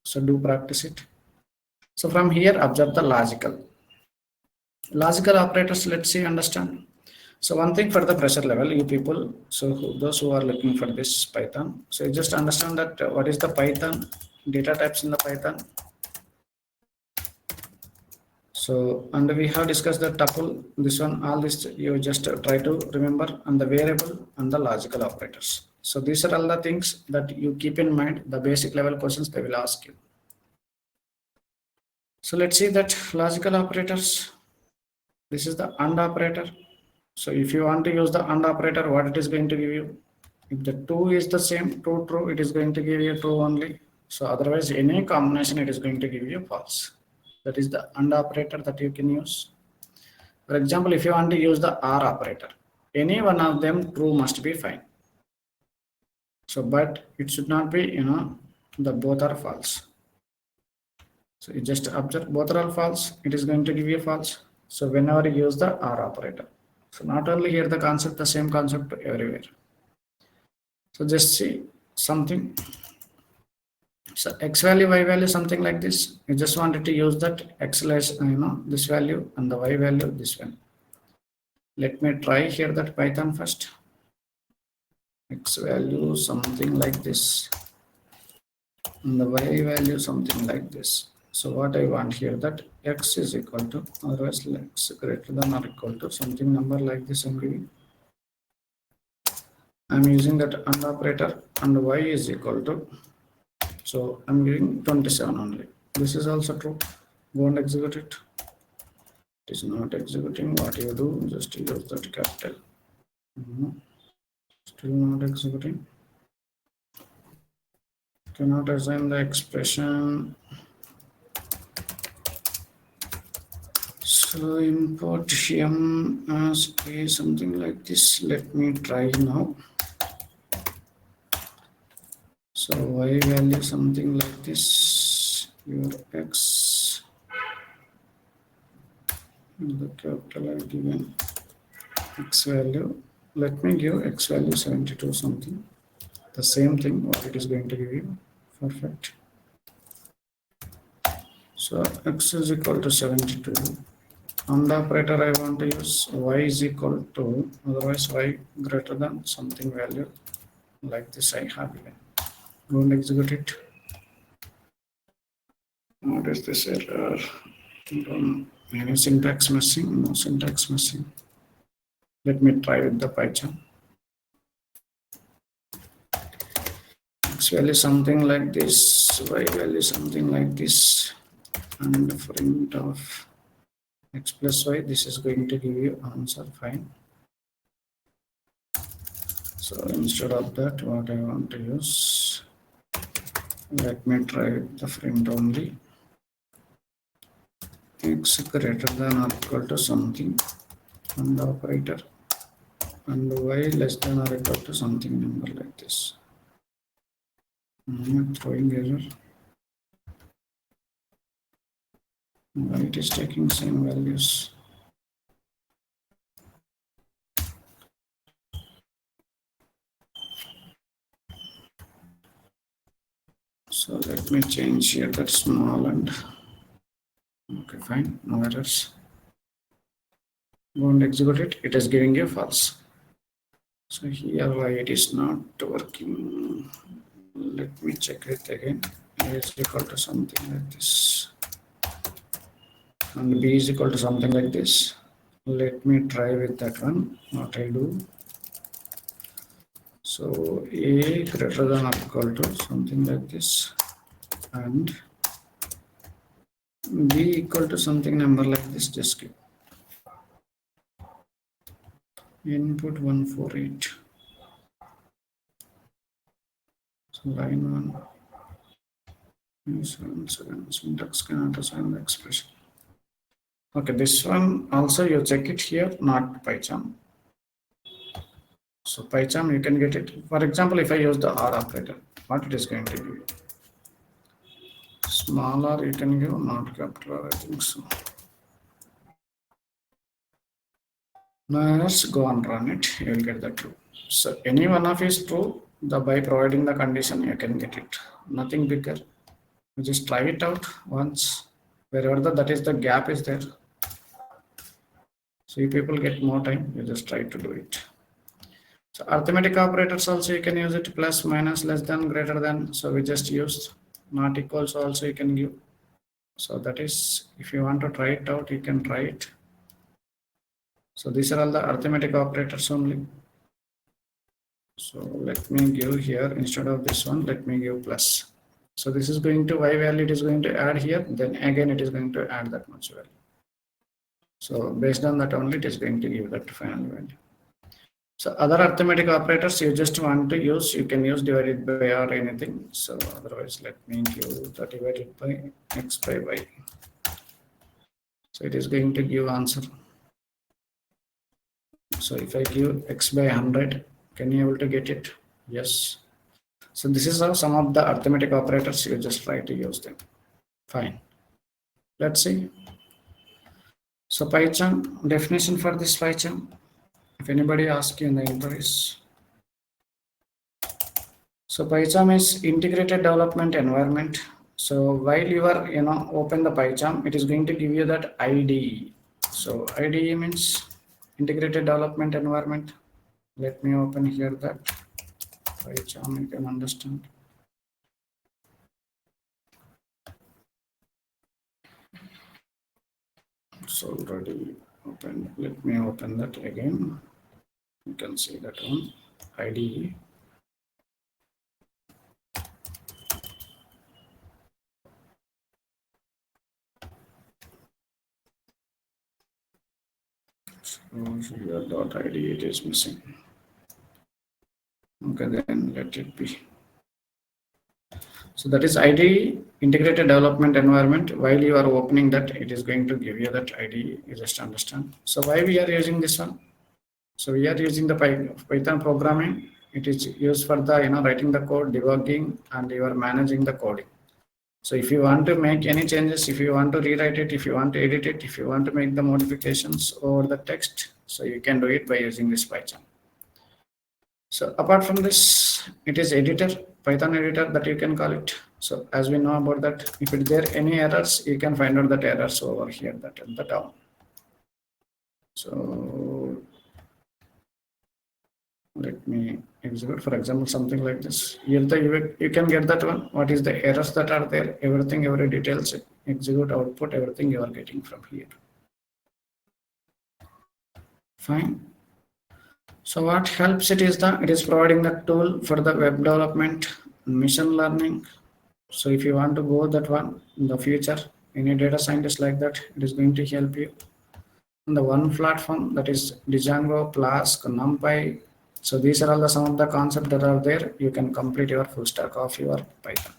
So do practice it. So from here, observe the logical operators. Let's see, understand. So one thing for the pressure level, you people, so those who are looking for this Python, so you just understand that what is the Python data types in the Python. So, and we have discussed the tuple, this one, all this you just try to remember, and the variable and the logical operators. So these are all the things that you keep in mind, the basic level questions they will ask you. So let's see that logical operators. This is the AND operator. So if you want to use the AND operator, what it is going to give you? If the 2 is the same, true, it is going to give you true only. So otherwise, any combination, it is going to give you false. That is the AND operator that you can use. For example, if you want to use the OR operator, any one of them true must be fine. So, but it should not be, the both are false. So you just observe both are all false, it is going to give you false. So whenever you use the OR operator. So not only here the concept, the same concept everywhere. So just see something. So x value, y value, something like this. You just wanted to use that x less, this value, and the y value, this one. Let me try here that Python first. X value, something like this, and the y value, something like this. So what I want here, that x is equal to, otherwise x greater than or equal to something number like this I'm giving. I'm using that AND operator, and y is equal to, so I'm giving 27 only. This is also true. Go and execute it. It is not executing. What you do, just use that capital. Still not executing. Cannot assign the expression. So import m as a something like this. Let me try now. So y value something like this. Your x, the capital I given x value. Let me give x value 72 something. The same thing what it is going to give you. Perfect. So x is equal to 72. On the operator I want to use y is equal to, otherwise y greater than something value like this I have given. Go and execute it. What is this error? Any syntax missing? No syntax missing. Let me try with the Python. X value something like this, y value something like this, and print of x plus y. This is going to give you answer. Fine. So instead of that, what I want to use, let me try the print only. X greater than or equal to something, and the operator, and y less than or equal to something number like this. I'm throwing error. Why it is taking same values? So let me change here that small and okay, fine, no errors. Go and execute it. It is giving you false. So here why it is not working. Let me check it again. It is equal to something like this. and b is equal to something like this. Let me try with that one. What I do. So a greater than or equal to something like this, and b equal to something number like this. Just give input 148. So line 1. Syntax cannot assign the expression. Okay, this one also you check it here, not PyCharm. So PyCharm you can get it. For example, if I use the R operator, what it is going to give you? Small r you can give, not capital R, I think so. Now let's go and run it. You will get the true. So any one of is true. By providing the condition, you can get it. Nothing bigger. You just try it out once. Wherever that is the gap is there. So if people get more time, you just try to do it. So arithmetic operators also you can use it, plus, minus, less than, greater than. So we just used not equals also you can give. So that is, if you want to try it out, you can try it. So these are all the arithmetic operators only. So let me give here, instead of this one, let me give plus. So this is going to y value, it is going to add here, then again it is going to add that much value. So based on that only, it is going to give that final value. So other arithmetic operators you just want to use, you can use divided by or anything. So otherwise, let me give the divided by x by y. So it is going to give answer. So if I give x by 100, can you able to get it? Yes. So this is how some of the arithmetic operators you just try to use them. Fine. Let's see. So PyCharm, definition for this PyCharm. If anybody asks you in the interviews. So PyCharm is integrated development environment. So while you are open the PyCharm, it is going to give you that IDE. So IDE means integrated development environment. Let me open here that PyCharm, you can understand. So already open. Let me open that again. You can see that one IDE. So here .id it is missing. Okay, then let it be. So that is IDE, integrated development environment. While you are opening that, it is going to give you that IDE. You just understand. So why we are using this one? So we are using the Python programming. It is used for the writing the code, debugging, and you are managing the coding. So if you want to make any changes, if you want to rewrite it, if you want to edit it, if you want to make the modifications over the text, so you can do it by using this PyCharm. So apart from this, it is editor, Python editor that you can call it. So as we know about that, if it there any errors, you can find out that errors over here, that at the top. So let me execute, for example, something like this. Here you can get that one. What is the errors that are there? Everything, every details, execute, output, everything you are getting from here. Fine. So what helps it is it is providing the tool for the web development, machine learning. So if you want to go that one in the future, any data scientist like that, it is going to help you. On the one platform, that is Django, Flask, NumPy. So these are all some of the concepts that are there. You can complete your full stack of your Python.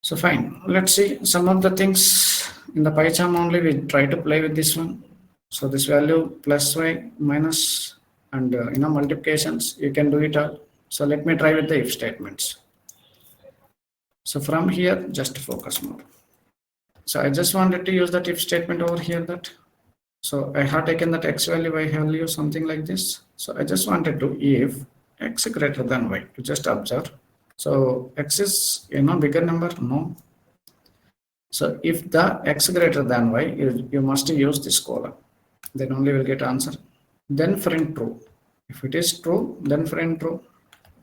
So fine, let's see some of the things in the PyCharm only. We try to play with this one. So this value plus y minus and multiplications, you can do it all. So let me try with the if statements. So from here, just focus more. So I just wanted to use that if statement over here. That so I have taken that x value, y value, something like this. So I just wanted to if x greater than y. You just observe. So x is bigger number, no. So if the x greater than y, you must use this colon. Then only will get answer. Then print true. If it is true, then print true.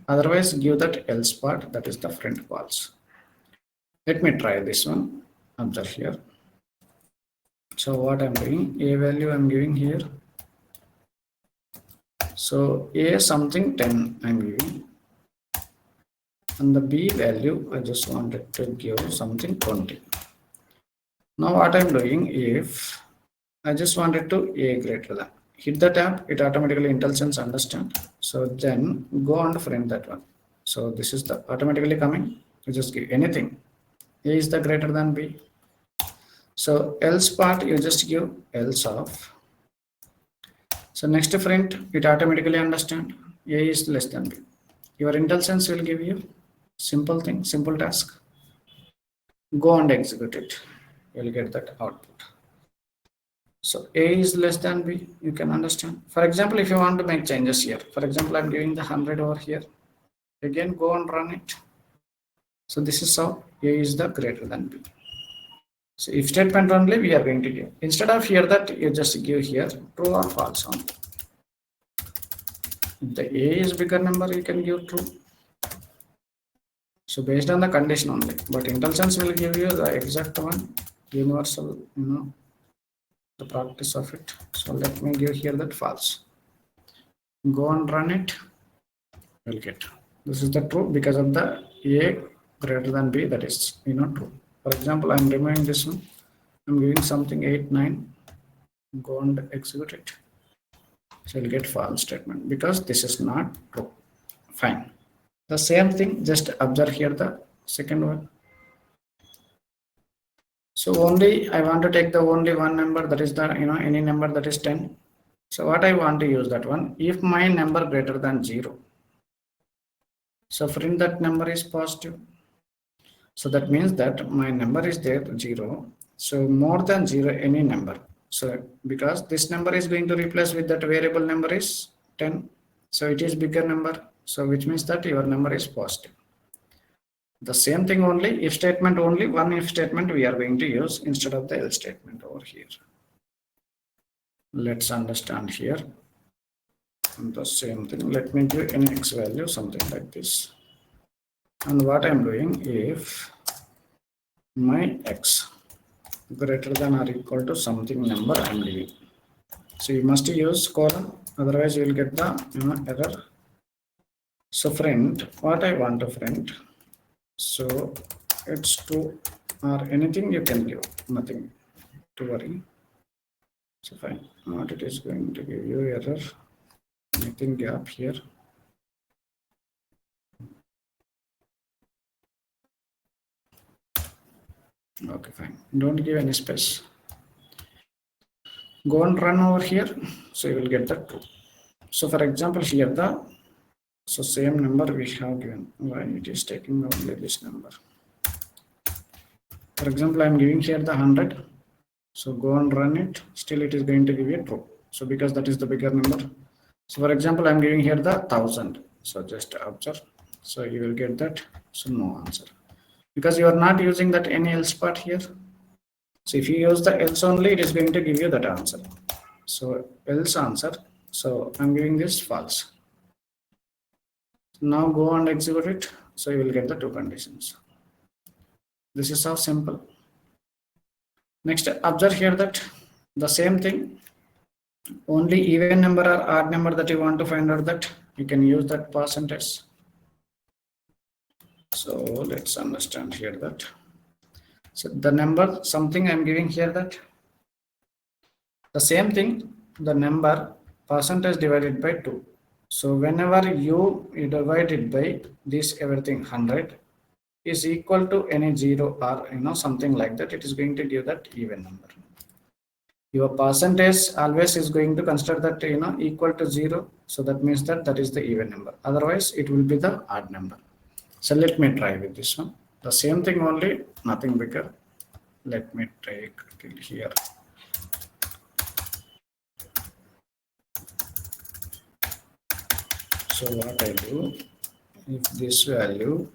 Otherwise, give that else part, that is the print false. Let me try this one. Observe here. So what I'm doing, a value I'm giving here. So a something 10 I'm giving, and the b value I just wanted to give something 20. Now what I'm doing, if I just wanted to a greater than, hit the tab, it automatically IntelliSense understand. So then go and print that one. So this is the automatically coming. You just give anything. A is the greater than b. So else part you just give else of. So next print, it automatically understand a is less than b. Your IntelliSense will give you simple thing, simple task. Go and execute it. You will get that output. So a is less than b, you can understand. For example, if you want to make changes here, for example, I'm giving the 100 over here. Again, go and run it. So this is how a is the greater than b. So if statement only we are going to give. Instead of here that you just give here true or false only. If the a is bigger number, you can give true. So based on the condition only. But IntelliSense will give you the exact one, universal, the practice of it. So let me give here that false. Go and run it. We'll get. This is the true because of the a greater than b, that is true. For example, I'm removing this one. I'm giving something 8, 9. Go and execute it. So you'll get false statement because this is not true. Fine. The same thing, just observe here the second one. So only I want to take the only one number, that is the any number that is 10. So what I want to use that one, if my number greater than 0. So print that number is positive. So that means that my number is there 0. So more than 0 any number. So because this number is going to replace with that variable number is 10. So it is bigger number. So which means that your number is positive. The same thing only, if statement only, one if statement we are going to use instead of the else statement over here. Let's understand here. And the same thing, let me give an x value, something like this. And what I'm doing, if my x greater than or equal to something number I'm giving. So you must use colon, otherwise you will get the error. So print, what I want to print. So it's true or anything you can give, nothing to worry. So fine, what it is going to give you error, anything gap here. Okay, fine, don't give any space. Go and run over here, so you will get the true. So for example here so same number we have given, why it is taking only this number. For example, I'm giving here the 100. So go and run it, still it is going to give you true. So because that is the bigger number. So for example, I'm giving here the 1000. So just observe. So you will get that. So no answer. Because you are not using that any else part here. So if you use the else only, it is going to give you that answer. So else answer. So I'm giving this false. Now go and execute it. So you will get the two conditions. This is how simple. Next, observe here that the same thing. Only even number or odd number that you want to find out, that you can use that percentage. So let's understand here that. So the number, something I'm giving here that. The same thing, the number percentage divided by 2. So whenever you divide it by this everything 100 is equal to any 0 or something like that, it is going to give that even number. Your percentage always is going to consider that equal to 0. So that means that is the even number. Otherwise it will be the odd number. So let me try with this one. The same thing only, nothing bigger. Let me take till here. So what I do, if this value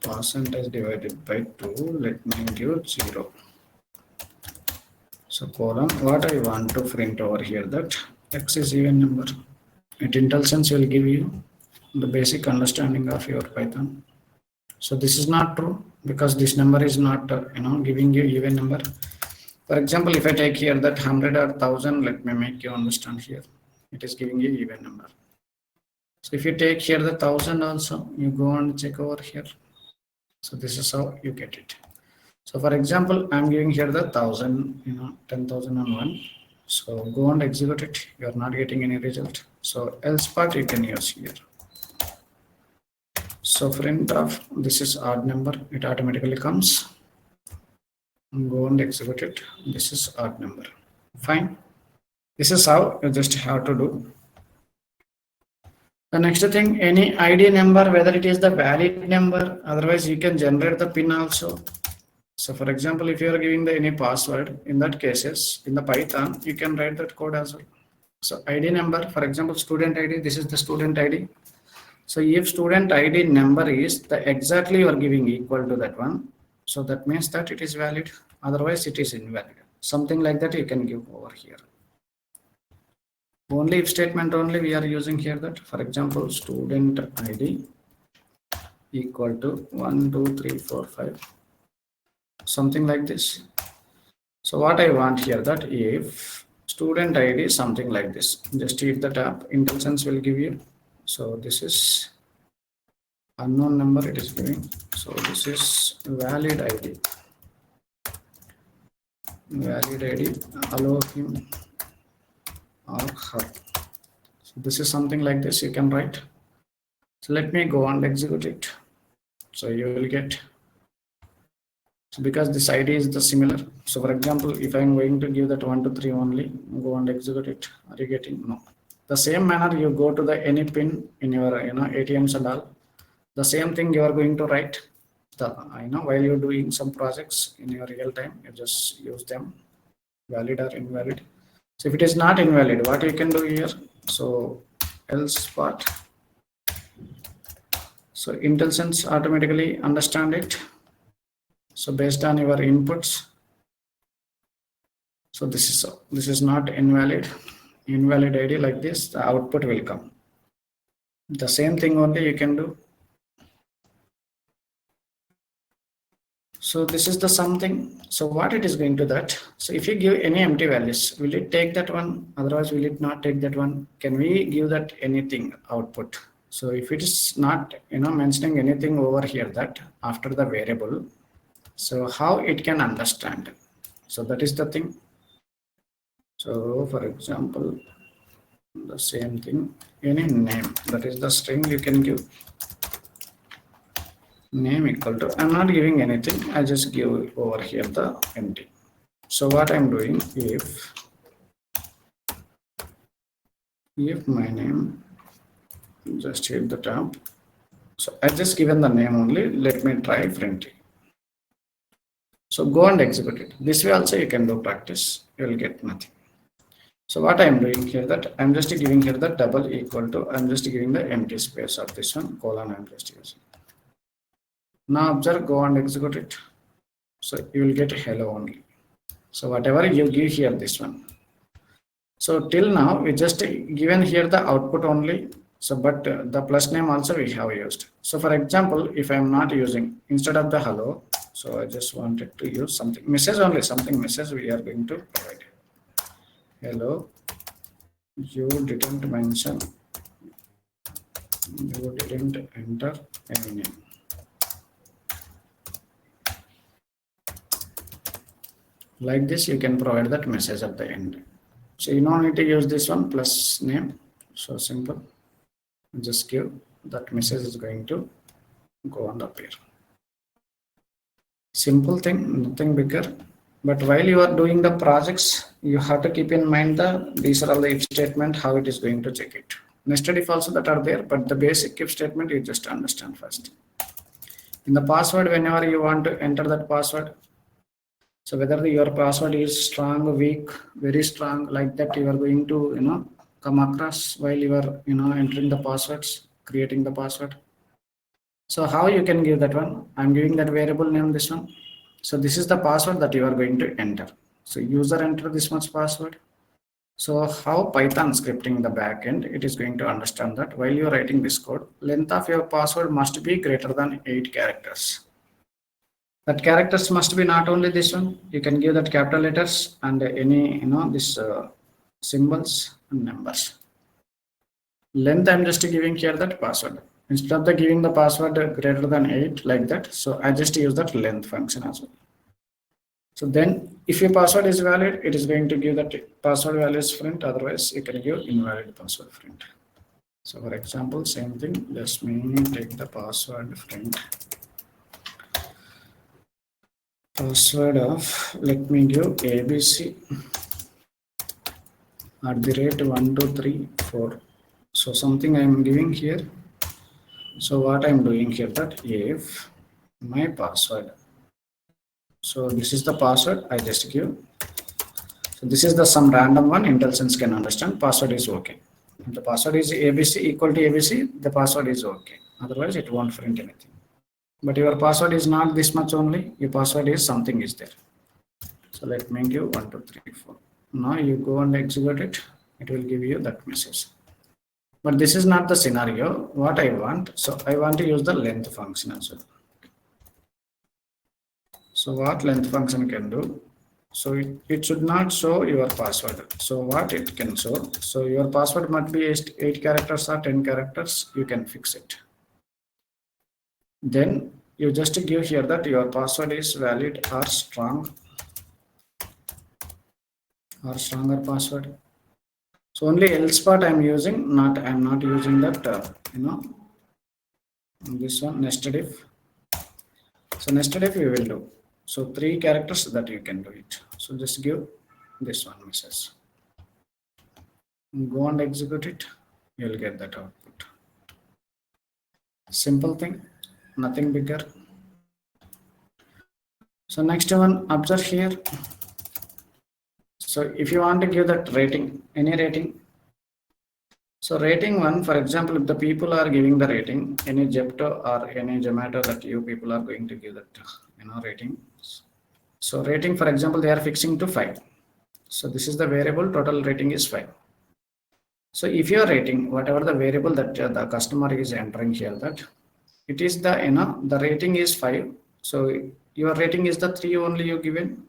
percentage divided by 2, let me give 0. So column, what I want to print over here, that x is even number. At IntelliSense will give you the basic understanding of your Python. So this is not true because this number is not giving you even number. For example, if I take here that 100 or 1000, let me make you understand here. It is giving you even number. So if you take here the 1000 also, you go and check over here. So this is how you get it. So for example, I'm giving here the 1000, 10,001. So go and execute it. You are not getting any result. So else part you can use here. So print of this is odd number. It automatically comes. Go and execute it. This is odd number. Fine. This is how you just have to do. The next thing, any ID number, whether it is the valid number, otherwise you can generate the pin also. So for example, if you are giving the any password, in that cases, in the Python, you can write that code as well. So ID number, for example, student ID, this is the student ID. So if student ID number is the exactly you are giving equal to that one, so that means that it is valid, otherwise it is invalid. Something like that you can give over here. Only if statement only we are using here that, for example, student ID equal to 1, 2, 3, 4, 5. Something like this. So what I want here that if student ID is something like this, just hit the tab, IntelliSense will give you. So this is unknown number it is giving. So this is valid ID. Valid ID, allow him or her. So this is something like this you can write. So let me go and execute it. So you will get. So because this ID is the similar. So for example, if I'm going to give that 1, 2, 3 only, go and execute it. Are you getting? No. The same manner you go to the any pin in your ATMs and all. The same thing you are going to write. While you're doing some projects in your real time, you just use them, valid or invalid. So if it is not invalid, what you can do here? So else part. So IntelliSense automatically understand it. So based on your inputs, so this is not invalid ID like this, the output will come. The same thing only you can do. So this is the something. So what it is going to that? So if you give any empty values, will it take that one? Otherwise, will it not take that one? Can we give that anything output? So if it is not mentioning anything over here that after the variable, so how it can understand? So that is the thing. So for example, the same thing, any name, that is the string you can give. Name equal to, I'm not giving anything, I just give over here the empty. So what I'm doing, if my name, just hit the tab. So I just given the name only, let me try friendly. So go and execute it. This way also you can do practice, you will get nothing. So what I am doing here that I'm just giving here the double equal to, I'm just giving the empty space of this one, colon I'm just using. Now observe, go and execute it. So you will get hello only. So whatever you give here, this one. So till now we just given here the output only. So but the plus name also we have used. So for example, if I am not using, instead of the hello, so I just wanted to use something message only, something message we are going to provide. Hello, you didn't mention, you didn't enter any name. Like this you can provide that message at the end. So you don't need to use this one plus name. So simple, just give that message is going to go and appear. Simple thing, nothing bigger. But while you are doing the projects, you have to keep in mind these are all the if statement, how it is going to check it. Nested if also that are there, but the basic if statement you just understand first. In the password, whenever you want to enter that password, so whether your password is strong, weak, very strong, like that you are going to come across while you are entering the passwords, creating the password. So how you can give that one? I'm giving that variable name this one. So this is the password that you are going to enter. So user enter this much password. So how Python scripting in the backend, it is going to understand that while you are writing this code, length of your password must be greater than 8 characters. That characters must be not only this one. You can give that capital letters and any this symbols and numbers. Length I'm just giving here that password. Instead of the giving the password greater than 8 like that, so I just use that length function as well. So then if your password is valid, it is going to give that password value is print, otherwise you can give invalid password print. So for example, same thing, let me take the password print. Password of, let me give ABC @1234. So something I am giving here. So what I am doing here, that if my password, so this is the password I just give. So this is the some random one, IntelliSense can understand. Password is okay. If the password is ABC equal to ABC, the password is okay. Otherwise it won't print anything. But your password is not this much only. Your password is something is there. So let me give 1, 2, 3, 4. Now you go and execute it. It will give you that message. But this is not the scenario. What I want. So I want to use the length function as well. So what length function can do? So it should not show your password. So what it can show? So your password must be 8 characters or 10 characters. You can fix it. Then you just give here that your password is valid or strong or stronger password. So only else part I'm using, I'm not using that this one nested if. So nested if you will do. So 3 characters that you can do it. So just give this one message. Go and execute it. You'll get that output. Simple thing, nothing bigger. So next one, observe here. So if you want to give that rating, any rating. So rating one, for example, if the people are giving the rating, any Zepto or any Zomato that you people are going to give that rating. So rating, for example, they are fixing to 5. So this is the variable, total rating is 5. So if you are rating whatever the variable that the customer is entering here, that it is the the rating is 5. So your rating is the 3 only you given.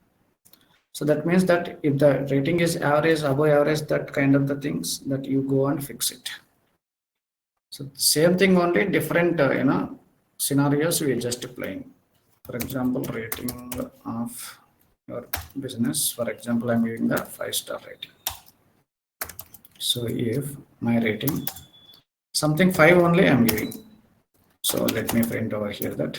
So that means that if the rating is average, above average, that kind of the things that you go and fix it. So same thing, only different scenarios we are just playing. For example, rating of your business. For example, I'm giving the 5-star rating. So if my rating something 5 only I'm giving. So let me print over here that.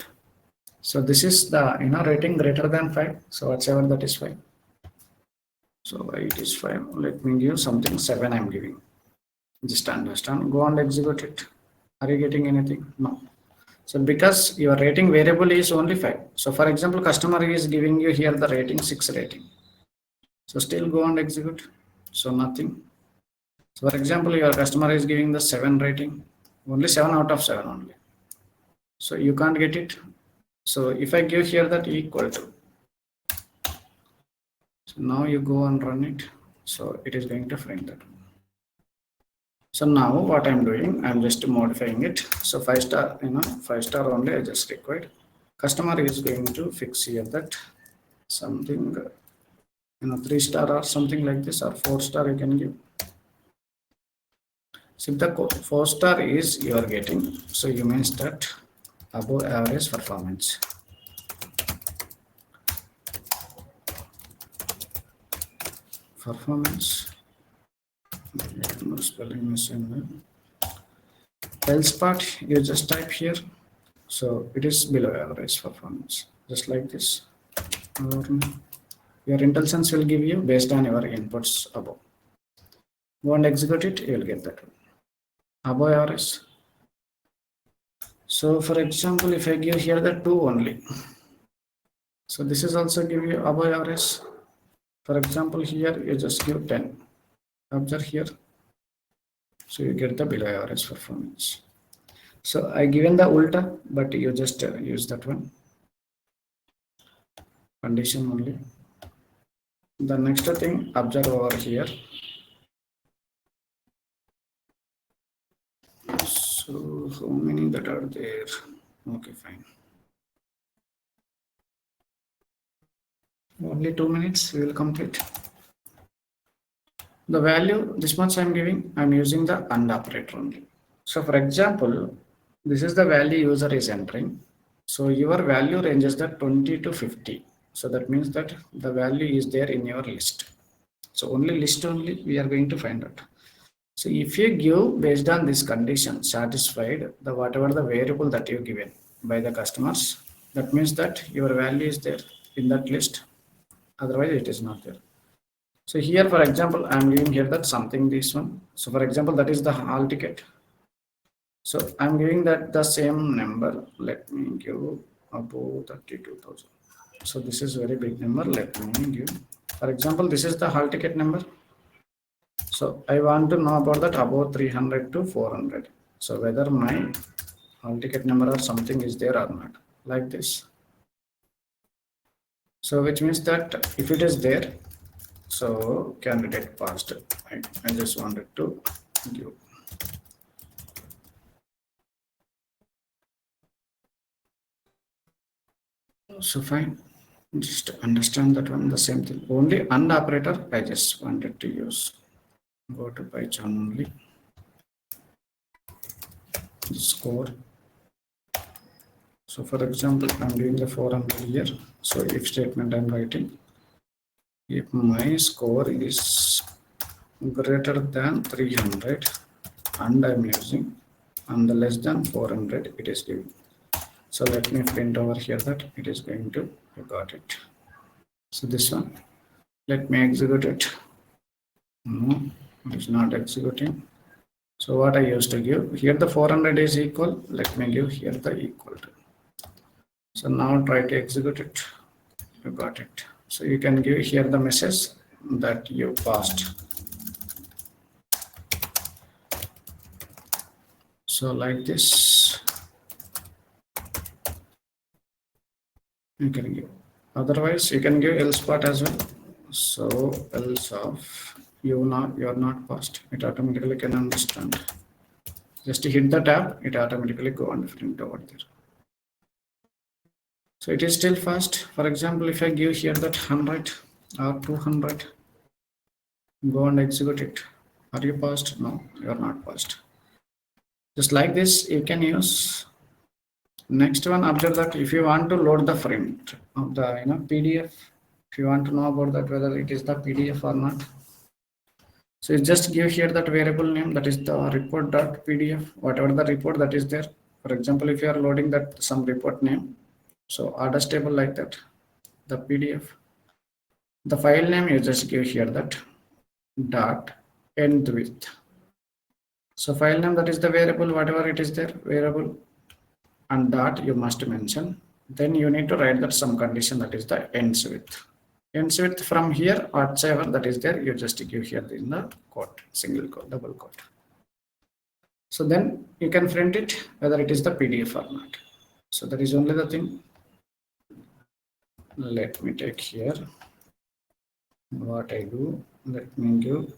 So this is the rating greater than 5. So whatever that is 5. So it is 5. Let me give something 7 I'm giving. Just understand. Go and execute it. Are you getting anything? No. So because your rating variable is only 5. So for example, customer is giving you here the rating 6 rating. So still go and execute. So nothing. So for example, your customer is giving the 7 rating. Only 7 out of 7 only. So you can't get it. So if I give here that equal to. So now you go and run it. So it is going to print that. So now what I'm doing, I'm just modifying it. So 5-star, 5-star only I just required. Customer is going to fix here that something, 3-star or something like this, or 4-star you can give. So if the 4-star is you are getting, so you means that above average performance. Performance. No spelling missing. Else part you just type here. So it is below average performance, just like this. Your IntelliSense will give you based on your inputs above. Go and execute it, you will get that one. Above average. So for example, if I give here the 2 only. So this is also give you above average. For example, here you just give 10. Observe here. So you get the below average performance. So I given the ulta, but you just use that one. Condition only. The next thing, observe over here. So how many that are there? Okay, fine. Only 2 minutes, we will complete. The value, this much I'm giving, I'm using the AND operator only. So for example, this is the value user is entering. So your value ranges the 20 to 50. So that means that the value is there in your list. So only list only we are going to find out. So if you give based on this condition satisfied the whatever the variable that you given by the customers, that means that your value is there in that list. Otherwise it is not there. So here, for example, I am giving here that something this one. So for example, that is the hall ticket. So I'm giving that the same number. Let me give above 32,000. So this is very big number. Let me give. For example, this is the hall ticket number. So I want to know about that above 300 to 400. So whether my hall ticket number or something is there or not, like this. So which means that if it is there, so candidate passed. I just wanted to give. So fine, just understand that one, the same thing. Only AND operator I just wanted to use. Go to Python only. Score. So for example, I'm doing the 400 here. So if statement I'm writing, if my score is greater than 300 and I'm using and the less than 400 it is giving. So let me print over here that it is going to, you got it. So this one, let me execute it. No, it is not executing. So what I used to give here, the 400 is equal. Let me give here the equal to. So now try to execute it. You got it. So you can give here the message that you passed. So like this, you can give. Otherwise, you can give else part as well. So else of you are not passed. It automatically can understand. Just hit the tab, it automatically go and print over there. So it is still fast. For example, if I give here that 100 or 200, go and execute it. Are you passed? No, you are not passed. Just like this, you can use. Next one, observe that if you want to load the print of the PDF, if you want to know about that whether it is the PDF or not, so you just give here that variable name, that is the report.pdf, whatever the report that is there. For example, if you are loading that some report name, so orders table like that, the PDF, the file name you just give here that dot end with. So file name, that is the variable, whatever it is there, variable, and dot you must mention. Then you need to write that some condition, that is the ends with. Ends with from here, whatsoever that is there, you just give here in the quote, single quote, double quote. So then you can print it whether it is the PDF or not. So that is only the thing. Let me take here what I do. Let me give.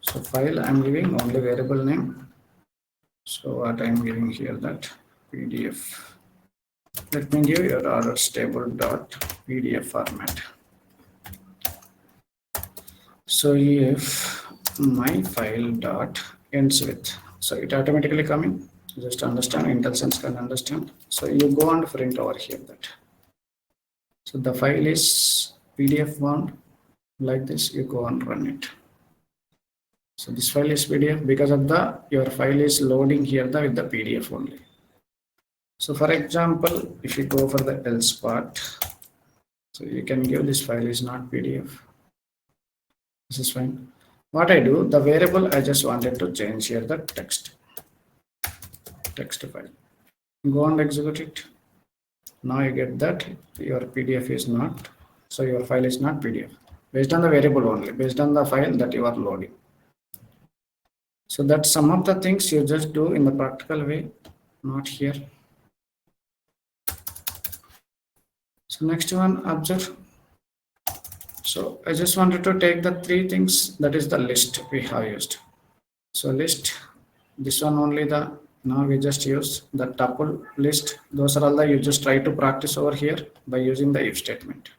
So file I'm giving only variable name. So what I'm giving here that PDF. Let me give your orders table dot PDF format. So if my file dot ends with, so it automatically coming. Just understand, IntelliSense can understand. So you go and print over here that. So the file is PDF bound, like this. You go and run it. So this file is PDF because of the your file is loading here with the PDF only. So for example, if you go for the else part, so you can give this file is not PDF. This is fine. What I do, the variable I just wanted to change here the text file. Go and execute it. Now you get that your PDF is not, so your file is not PDF based on the variable only, based on the file that you are loading. So that's some of the things you just do in the practical way, not here. So next one, observe. So I just wanted to take the three things, that is the list we have used. So list, this one only the, now we just use the tuple list. Those are all the, you just try to practice over here by using the if statement.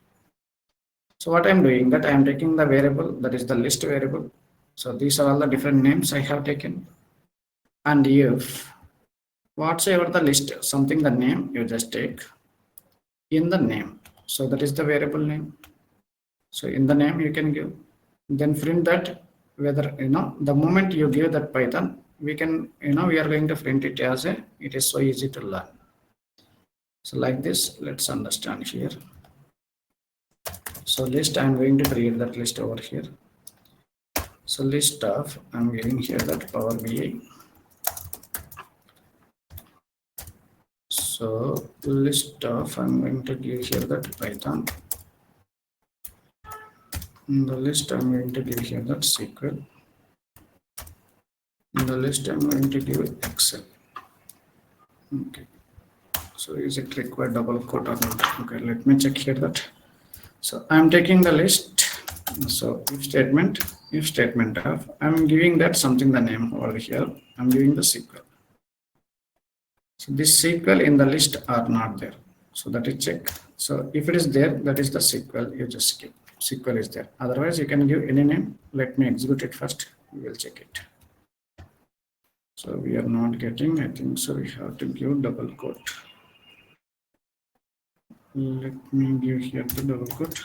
So what I'm doing that I'm taking the variable that is the list variable. So these are all the different names I have taken. And if whatsoever the list, something the name, you just take in the name. So that is the variable name. So in the name you can give, then print that whether the moment you give that Python, we can we are going to print it as a, it is so easy to learn. So like this, let's understand here. So list, I'm going to create that list over here. So list of, I'm giving here that Power BI. So list of, I'm going to give here that Python. In the list, I'm going to give here that SQL. In the list, I'm going to give Excel. Okay. So is it required double quote or not? Okay, let me check here that. So I'm taking the list. So if statement of, I'm giving that something the name over here. I'm giving the SQL. So this SQL in the list are not there. So that is check. So if it is there, that is the SQL. You just skip. SQL is there. Otherwise, you can give any name. Let me execute it first. We will check it. So we are not getting, I think so we have to give double quote. Let me give here the double quote.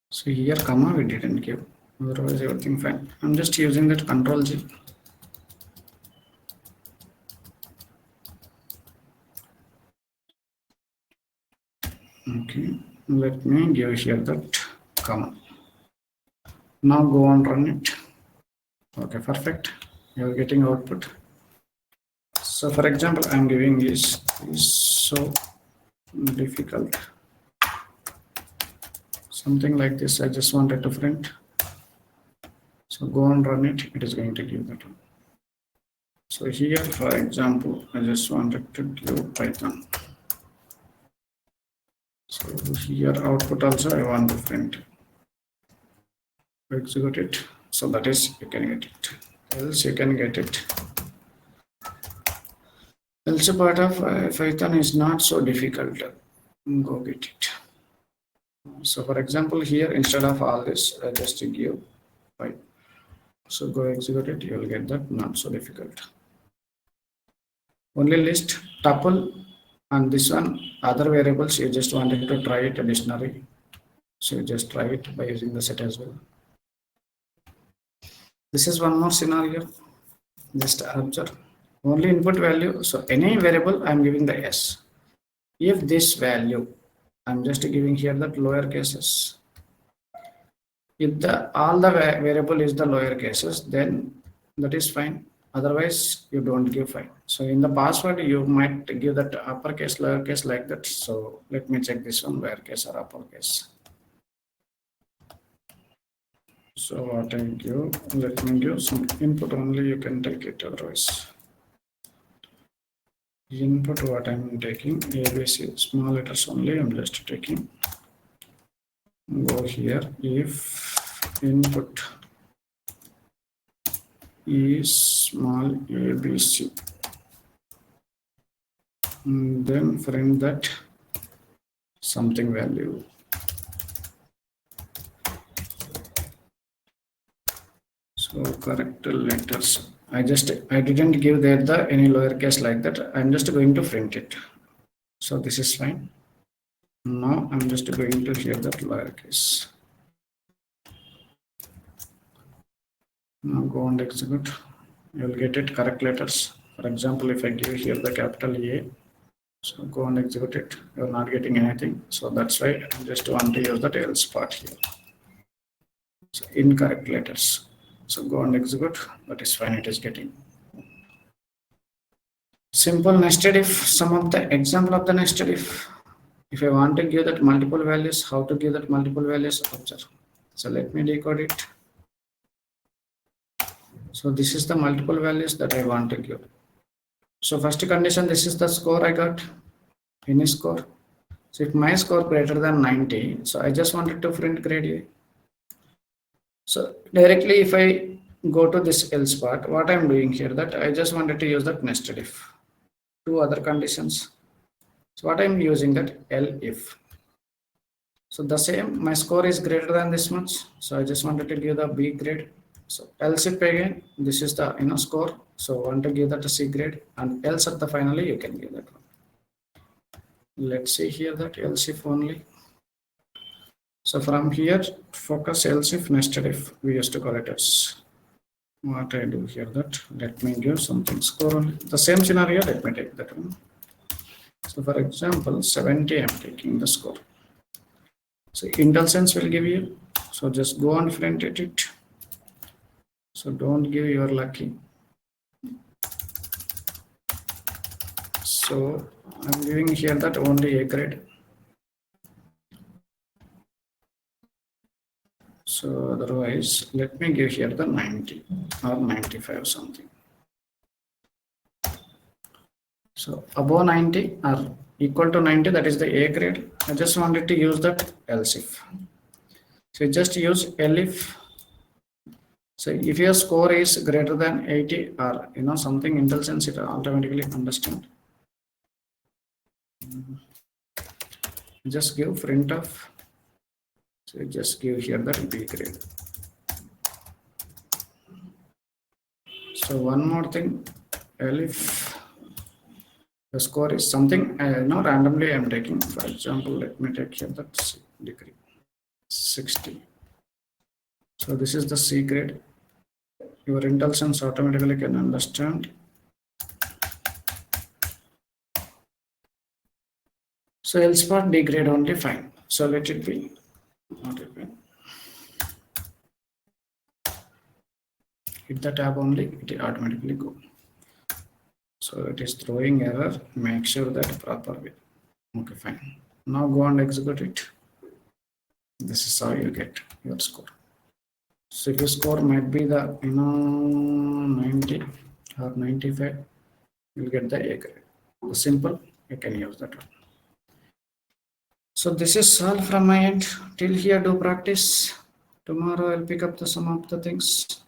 So here comma we didn't give, otherwise everything fine. I'm just using that Control G. Okay, let me give here that comma. Now go on run it. Okay, perfect. You're getting output. So for example, I'm giving is so difficult. Something like this, I just wanted to print. So go and run it, it is going to give that one. So here, for example, I just wanted to give Python. So here output also I want to print. Execute it. So that is, you can get it. Else you can get it. Also part of Python is not so difficult. Go get it. So for example, here instead of all this, just give Python. So go execute it, you will get that, not so difficult. Only list, tuple, and this one, other variables, you just wanted to try it, a dictionary. So you just try it by using the set as well. This is one more scenario, just observe. Only input value, so any variable, I'm giving the S. If this value, I'm just giving here that lower cases. If all the variable is the lower cases, then that is fine. Otherwise, you don't give fine. So in the password, you might give that uppercase, lowercase like that. So let me check this one, lowercase or uppercase. So what I give, let me give some input only, you can take it otherwise. Input what I'm taking, ABC, small letters only, I'm just taking. Go here, if input is small ABC, and then print that something value. So correct letters. I didn't give there the any lowercase like that. I'm just going to print it. So this is fine. Now I'm just going to here that lowercase. Now go and execute. You will get it correct letters. For example, if I give here the capital A, so go and execute it. You're not getting anything. So that's why I just want to use the else part here. So incorrect letters. So go and execute. That is fine. It is getting. Simple nested if. Some of the example of the nested if. If I want to give that multiple values, how to give that multiple values? Observe. So let me decode it. So this is the multiple values that I want to give. So first condition, this is the score I got. Any score. So if my score greater than 90, so I just wanted to print grade A. So directly if I go to this else part, what I'm doing here, that I just wanted to use that nested if. Two other conditions. So what I'm using that if. So the same, my score is greater than this much. So I just wanted to give the B grade. So else if again, this is the score. So want to give that a C grade, and else at the finally you can give that one. Let's see here that else if only. So from here, focus else if nested if, we used to call it as. What I do here, that let me give something score only. The same scenario, let me take that one. So for example, 70 I'm taking the score. So IntelliSense will give you. So just go and print it. So don't give your lucky. So I'm giving here that only A grade. So otherwise, let me give here the 90 or 95 something. So above 90 or equal to 90, that is the A grade. I just wanted to use that else if. So just use elif. So if your score is greater than 80 or something, IntelliSense it automatically understand. Just give print of. So just give here that B grade. So one more thing, if the score is something randomly I'm taking. For example, let me take here that degree 60. So this is the C grade. Your IntelliSense automatically can understand. So else part D grade only, fine. So let it be. Not it be. Hit the tab only, it will automatically go. So it is throwing error. Make sure that proper way. Okay, fine. Now go and execute it. This is how you get your score. So if your score might be the 90 or 95, you'll get the A grade. So simple, you can use that one. So this is all from my end. Till here, do practice. Tomorrow I'll pick up some of the things.